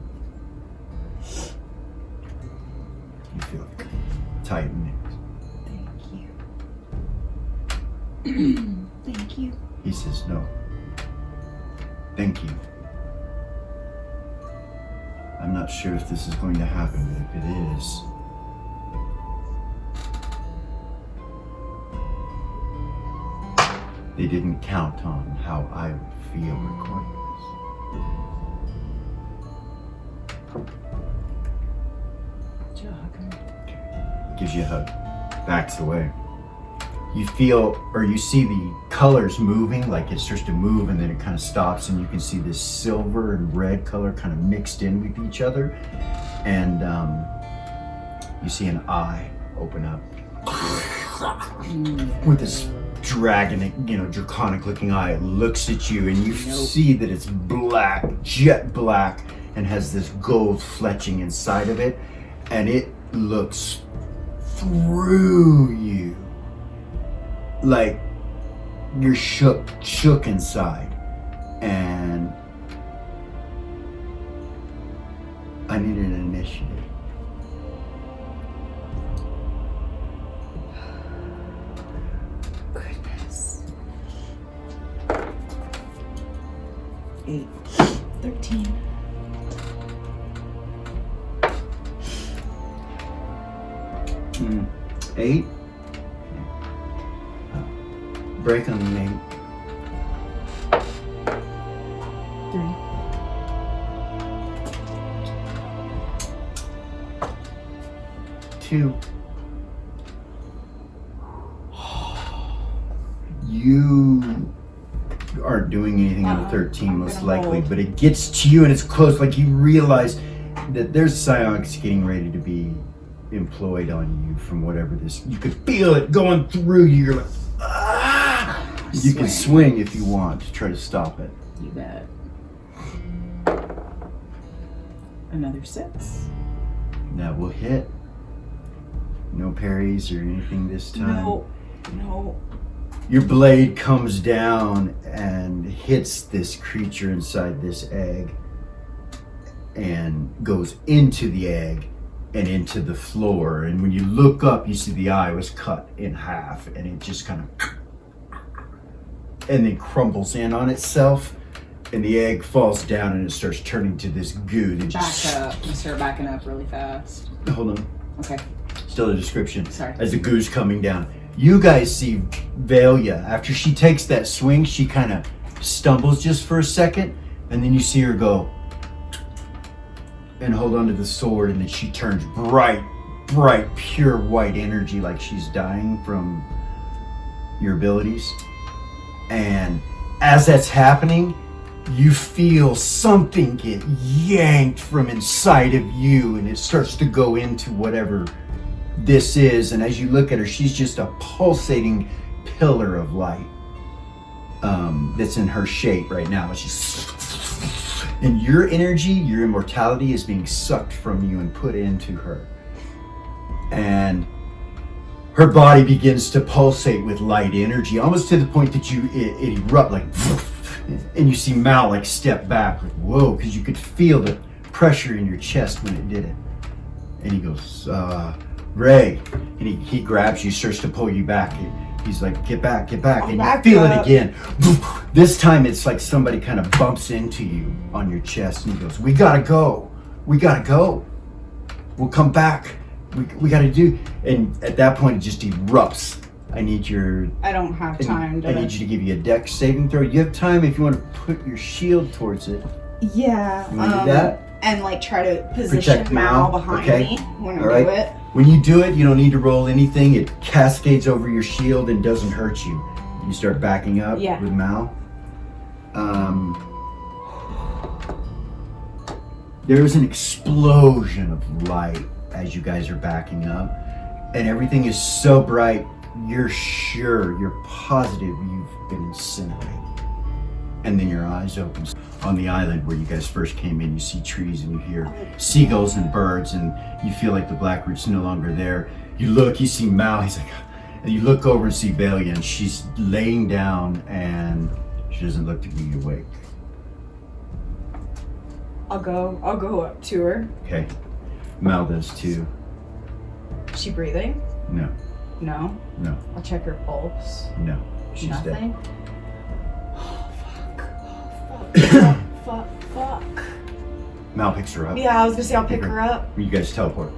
You feel it tighten. Thank you. Thank you. He says, no. Thank you. I'm not sure if this is going to happen, but if it is, they didn't count on how I would feel recording this. Gives you a hug. Backs away. You feel, or you see the colors moving, like it starts to move and then it kind of stops, and you can see this silver and red color kind of mixed in with each other. And you see an eye open up with this draconic looking eye. It looks at you and you see that it's black, jet black, and has this gold fletching inside of it, and it looks through you. Like you're shook inside. And I need an initiative. Goodness. 8. 13. Mm. 8. Break on the 8. 2. You aren't doing anything on the 13 most likely, but it gets to you and it's close. Like you realize that there's psionics getting ready to be employed on you from whatever this. You could feel it going through you. You're like, ah! You can swing if you want to try to stop it. You bet. Another 6. That will hit. No parries or anything this time. No. Your blade comes down and hits this creature inside this egg and goes into the egg and into the floor. And when you look up, you see the eye was cut in half and it just kind of and then crumbles in on itself, and the egg falls down and it starts turning to this goo that just Back up. I start backing up really fast. Hold on. Okay. Still a description. Sorry. As the goo's coming down. You guys see Vailya. After she takes that swing, she kind of stumbles just for a second, and then you see her go and hold onto the sword, and then she turns bright, pure white energy like she's dying from your abilities. And as that's happening, you feel something get yanked from inside of you, and it starts to go into whatever this is. And as you look at her, she's just a pulsating pillar of light that's in her shape right now. It's just, and your energy, your immortality is being sucked from you and put into her. And her body begins to pulsate with light energy, almost to the point that it erupt like, and you see Mal like step back, like whoa, because you could feel the pressure in your chest when it did it. And he goes, Ray, and he grabs you, starts to pull you back. He's like, get back, and you feel it again. This time it's like somebody kind of bumps into you on your chest, and he goes, we gotta go. We'll come back. We gotta do. And at that point it just erupts. I don't have time to. I need you to give you a dex saving throw. You have time if you want to put your shield towards it. Yeah. You want to do that? And like try to position Mal behind me when I do it. When you do it, you don't need to roll anything. It cascades over your shield and doesn't hurt you. You start backing up with Mal. There's an explosion of light as you guys are backing up, and everything is so bright, you're positive you've been incinerated. and then your eyes open. On the island where you guys first came in, you see trees and you hear seagulls and birds, and you feel like the Blackroot's no longer there. You look, you see Mal, he's like, and you look over and see Vailya, and she's laying down and she doesn't look to be awake. I'll go up to her. Okay. Mal does too. Is she breathing? No, No. no, I'll check her pulse. no. She's dead. Nothing. Oh fuck. Fuck. Mal picks her up. Yeah, I was gonna say I'll pick her up. You guys teleport.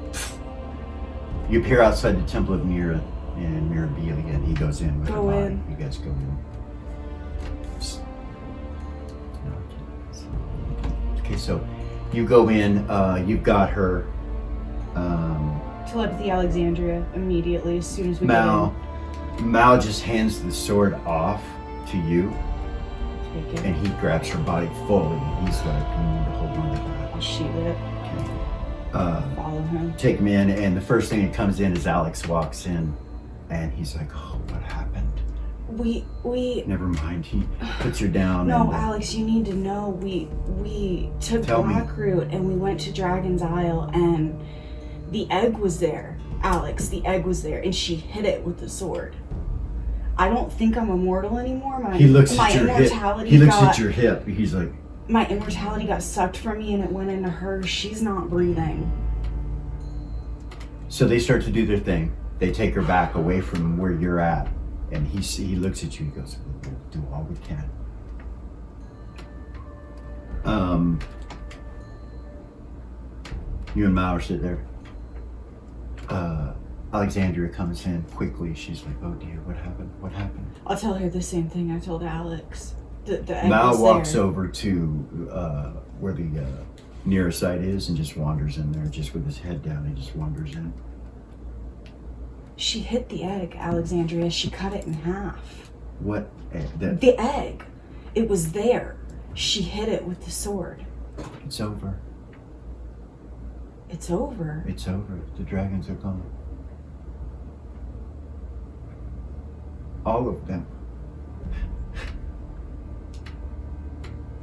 You appear outside the Temple of Mira and Mirabilia, and he goes in with Go the body. in. You guys go in. Okay, so you go in. You've got her. Telepathy Alexandria immediately as soon as we Mal just hands the sword off to you, get in. Take and it. he grabs her body fully. He's like, you need to hold on to that. I'll sheath it. Follow him. Take him in, and the first thing that comes in is Alex walks in, and he's like, "Oh, what happened?" We Never mind. He puts her down. No, and, Alex, you need to know. We took Tell me. Blackroot and we went to Dragon's Isle, and the egg was there. Alex, the egg was there, and she hit it with the sword. I don't think I'm immortal anymore. he looks my at your hip. immortality He looks got, at your hip. He's like, my immortality got sucked from me and it went into her. She's not breathing. so they start to do their thing. They take her back away from where you're at, and he looks at you. He goes, "We'll do all we can." You and Mal are sitting there. Alexandria comes in quickly. She's like, "Oh dear, what happened? What happened?" I'll tell her the same thing I told Alex. The egg Mal was walks there. over to where the nearest site is and just wanders in there, just with his head down. He just wanders in. She hit the egg, Alexandria. She cut it in half. What? That The egg. It was there. She hit it with the sword. it's over. It's over. It's over. The dragons are gone. All of them.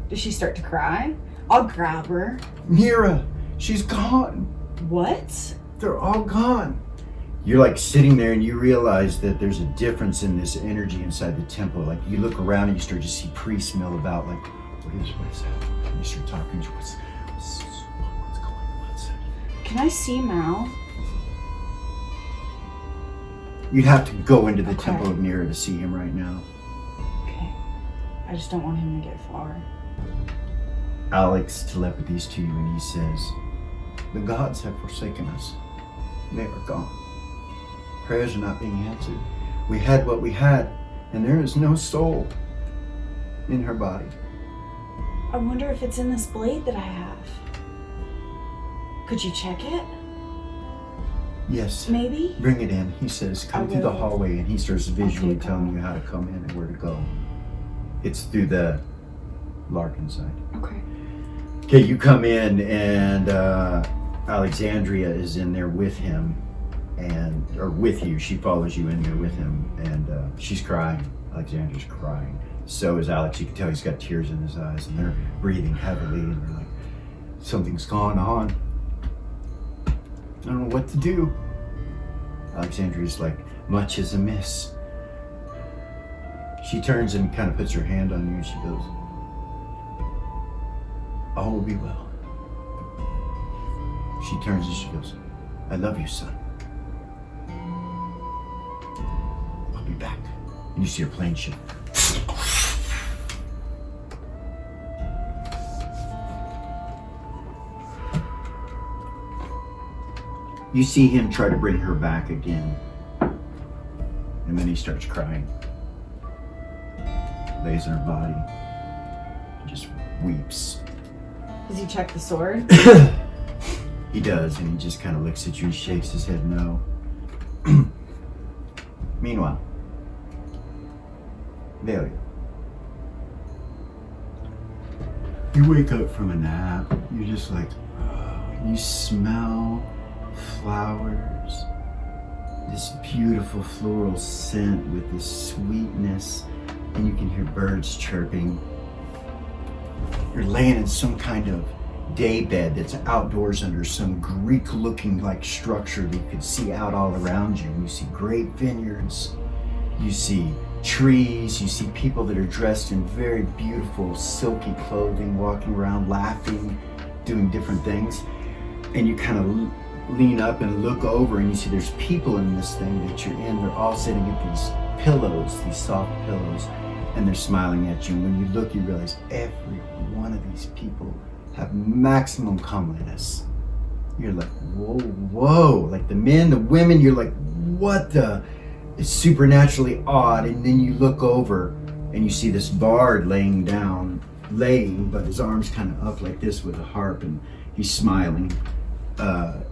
Does she start to cry? I'll grab her. Mira, she's gone. What? They're all gone. You're like sitting there and you realize that there's a difference in this energy inside the temple. Like you look around and you start to see priests mill about like, what is happening? And you start talking, what's going on? What's Can I see Mal? You'd have to go into the Okay. Temple of Mira to see him right now. Okay. I just don't want him to get far. Alex telepathies to you and he says, "The gods have forsaken us. They are gone. Prayers are not being answered. We had what we had, and there is no soul in her body." I wonder if it's in this blade that I have. Could you check it? Yes. Maybe? Bring it in. He says, "Come I through the will. hallway," and he starts visually Okay, telling go. you how to come in and where to go. It's through the Larkin side. Okay. Okay, you come in, and Alexandria is in there with him, or with you. She follows you in there with him, and she's crying. Alexandria's crying. So is Alex. You can tell he's got tears in his eyes, and they're breathing heavily, and they're like, "Something's gone on. I don't know what to do." Alexandria's like, "Much is amiss." She turns and kind of puts her hand on you, and she goes, "All will be well." She turns and she goes, "I love you, son. I'll be back." And you see her plane shift. You see him try to bring her back again. And then he starts crying. Lays on her body. And just weeps. Does he check the sword? He does, and he just kind of looks at you and shakes his head no. Meanwhile, Vailya. You wake up from a nap. You're just like, you smell flowers, this beautiful floral scent with this sweetness, and you can hear birds chirping. You're laying in some kind of day bed that's outdoors under some Greek-looking like structure that you can see out all around you. And you see great vineyards, you see trees, you see people that are dressed in very beautiful silky clothing, walking around laughing, doing different things. And you kind of lean up and look over and you see there's people in this thing that you're in. They're all sitting at these pillows, these soft pillows, and they're smiling at you. And when you look, you realize every one of these people have maximum comeliness. You're like, whoa, whoa. Like the men, the women, you're like, what the? It's supernaturally odd. And then you look over and you see this bard laying, but his arms kind of up like this with a harp, and he's smiling.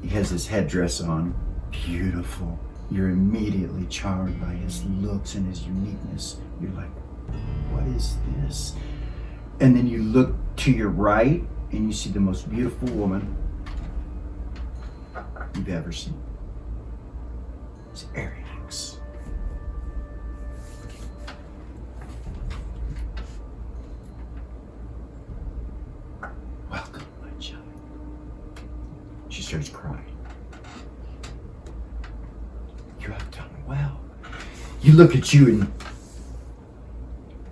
He has his headdress on. Beautiful. You're immediately charmed by his looks and his uniqueness. You're like, what is this? And then you look to your right and you see the most beautiful woman you've ever seen. It's Ariax. Welcome, my child. She starts crying. You have done well. You look at you and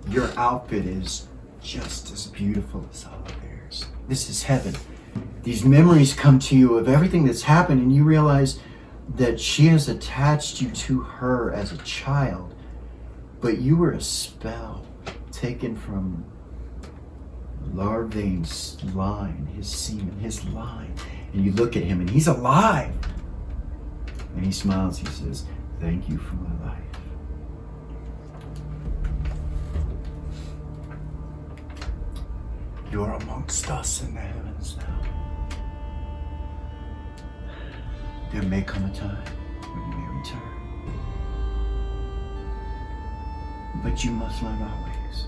your outfit is just as beautiful as all of theirs. This is heaven. These memories come to you of everything that's happened, and you realize that she has attached you to her as a child, but you were a spell taken from Larvain's line, his semen, his line. And you look at him and he's alive. And he smiles, he says, thank you for my life. You're amongst us in the heavens now. There may come a time when you may return. But you must learn our ways.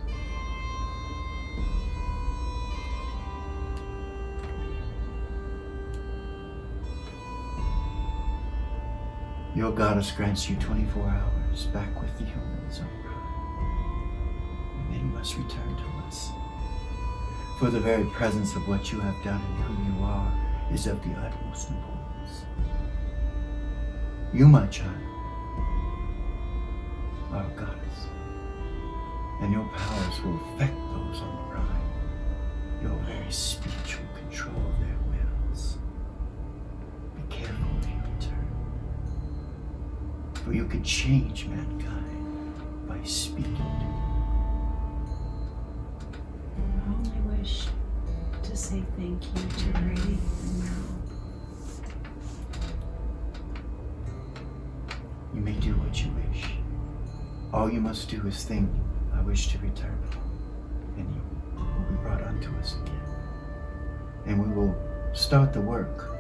Your goddess grants you 24 hours back with the humans on Prime. And then you must return to us. For the very presence of what you have done and who you are is of the utmost importance. You, my child, are a goddess, and your powers will affect those on the Prime. Your very speech will control their wills. Be careful if you return, for you can change mankind by speaking to them. I only wish to say thank you to Brady and Meryl. You may do what you wish. All you must do is think, I wish to return, and you will be brought unto us again. And we will start the work,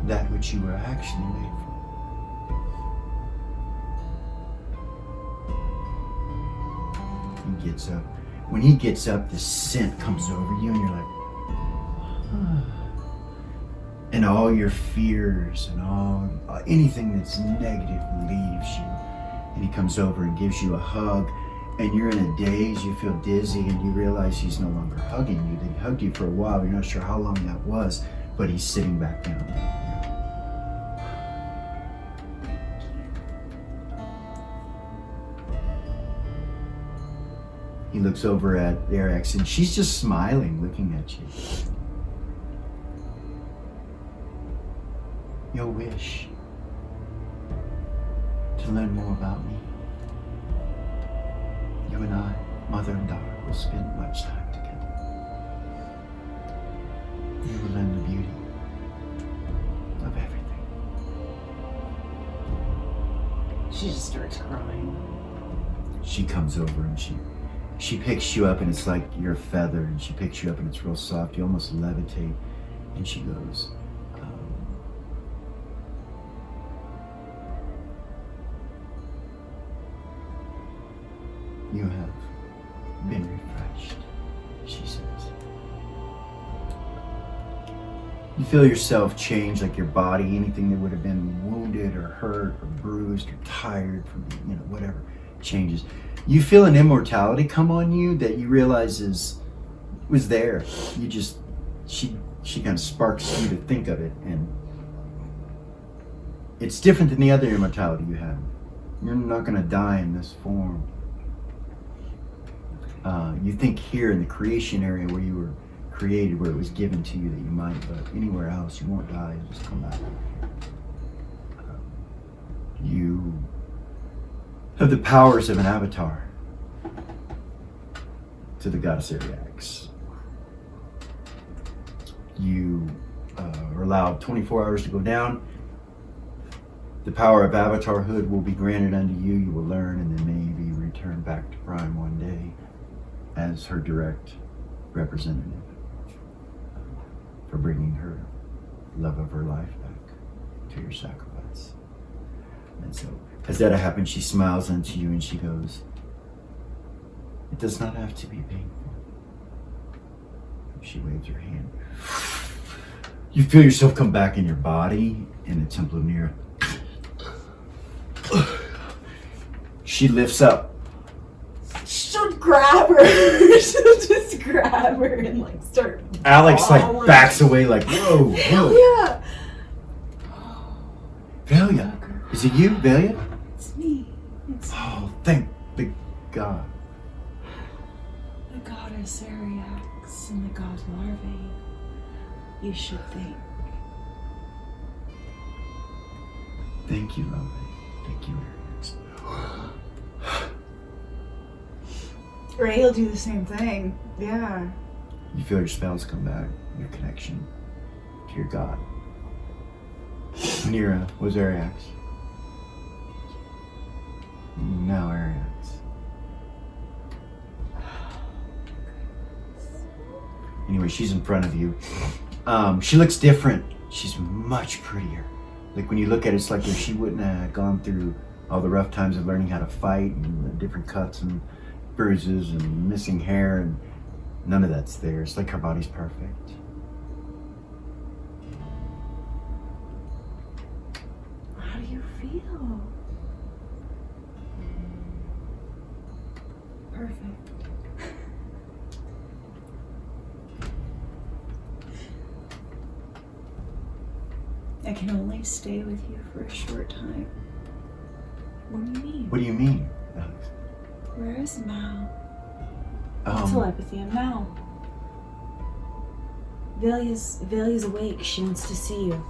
that which you were actually made for. He gets up. When he gets up, the scent comes over you, and you're like, and all your fears and all anything that's negative leaves you. And he comes over and gives you a hug, and you're in a daze, you feel dizzy, and you realize he's no longer hugging you. He hugged you for a while, you're not sure how long that was, but he's sitting back down. He looks over at Ariax, and she's just smiling, looking at you. Your wish to learn more about me. You and I, mother and daughter, will spend much time together. You will learn the beauty of everything. She just starts crying. She comes over and she picks you up, and it's like you're a feather, and she picks you up and it's real soft. You almost levitate, and she goes, you have been refreshed, she says. You feel yourself change, like your body, anything that would have been wounded or hurt or bruised or tired from, whatever, changes. You feel an immortality come on you that you realize is was there. You just, she kind of sparks you to think of it, and it's different than the other immortality you have. You're not going to die in this form. You think here in the creation area where you were created, where it was given to you that you might, but anywhere else you won't die, you'll just come back. You have the powers of an avatar to the goddess Ariax. You are allowed 24 hours to go down. The power of avatarhood will be granted unto you. You will learn and then maybe return back to Prime one day as her direct representative for bringing her love of her life back to your sacrifice. And so, as that happens, she smiles unto you and she goes, "It does not have to be painful." She waves her hand. You feel yourself come back in your body in the Temple of Nira. She lifts up. She'll grab her. She'll just grab her and like start. Alex like backs away like, whoa, whoa. Yeah. Vailya. Is it you, Vailya? It's me. It's Oh, thank the God. the goddess Ariax and the god Larvae. You should think. Thank you, lovely. Thank you, Ariax. Ray'll do the same thing. Yeah. You feel your spells come back, your connection to your God. Nira was Ariax. Now Ariax. Anyway, she's in front of you. She looks different. She's much prettier. Like when you look at it, it's like if she wouldn't have gone through all the rough times of learning how to fight and the different cuts and bruises and missing hair, and none of that's there. It's like her body's perfect. How do you feel? Perfect. I can only stay with you for a short time. What do you mean? What do you mean, Alex? Where is Mal? Um, Telepathy and Mal. Vailya's awake. She wants to see you.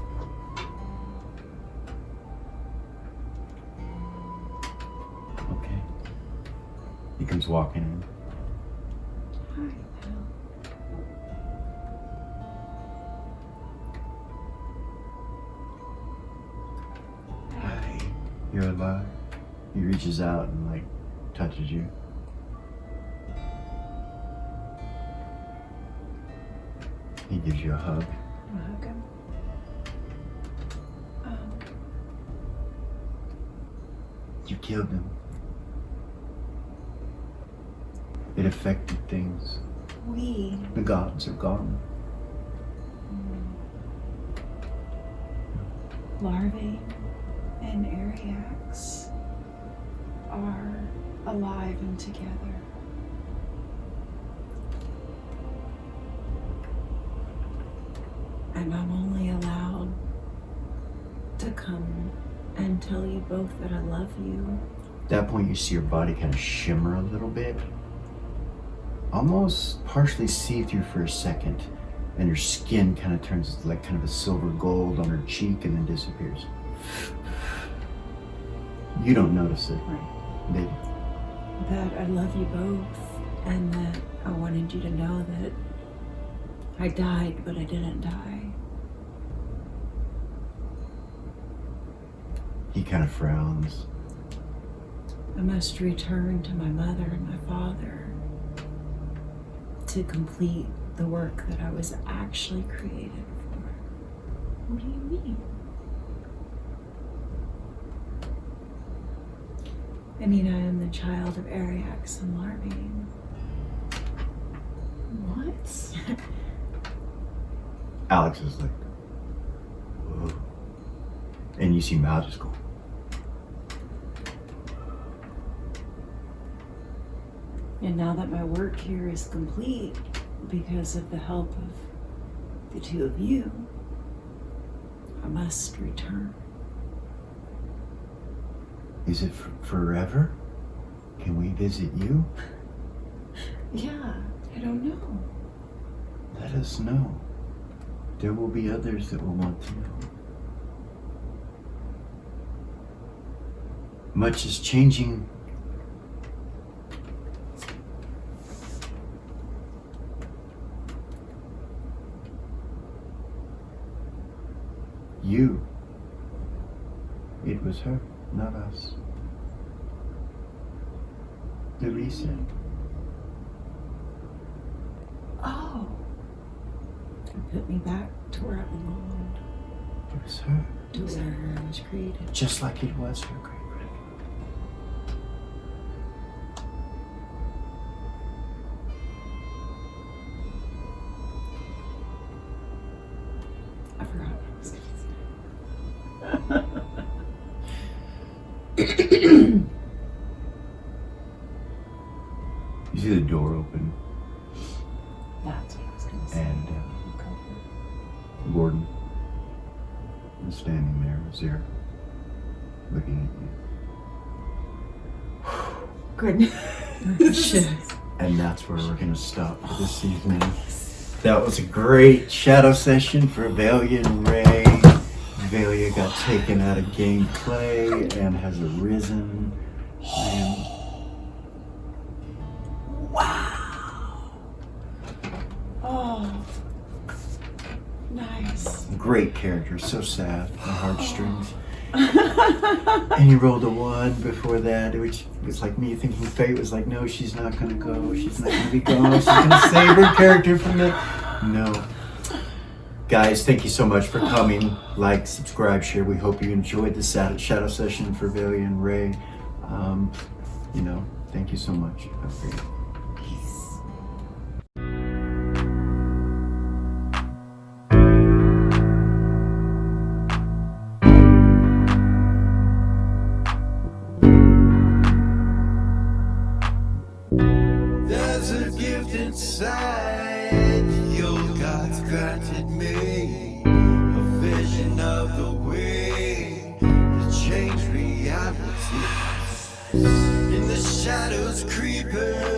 Okay. He comes walking in. Hi, Mal. Hi, you're alive. He reaches out and like touches you. He gives you a hug. Wanna hug him? You killed him. It affected things. We. The gods are gone. Larvae and Ariax are alive and together. And I'm only allowed to come and tell you both that I love you. At that point, you see your body kind of shimmer a little bit. Almost partially see-through for a second. And her skin kind of turns like kind of a silver gold on her cheek and then disappears. You don't notice it, baby. That I love you both, and that I wanted you to know that I died, but I didn't die. He kind of frowns. I must return to my mother and my father to complete the work that I was actually created for. What do you mean? I mean, I am the child of Ariax and Larvae. What? Alex is like, whoa. And you see Mal just go. And now that my work here is complete, because of the help of the two of you, I must return. Is it forever? Can we visit you? Yeah, I don't know. Let us know. There will be others that will want to know. Much is changing. You. It was her, not us. The reset. Oh. And put me back to where I belonged. It was her. To where I was created. Just like it was her great grandmother. I forgot what I was going to say. You see the door open, That's what I was going to say. and Gordon is standing there, Zara, looking Good. Shit. at you. And that's where we're going to stop for this evening. That was a great shadow session for Vailya and Ray. Vailya got taken out of gameplay and has arisen. And Oh. Nice. great character, so sad, the heartstrings. And he rolled a 1 before that, which was like me thinking fate was like, no, she's not gonna go, she's not gonna be gone, she's gonna save her character from the... No. Guys, thank you so much for coming. Like, subscribe, share. We hope you enjoyed the shadow session for Vailya and Ray. Thank you so much. Have a great There's a gift inside your God's granted me, a vision of the way to change reality. In the shadows creeping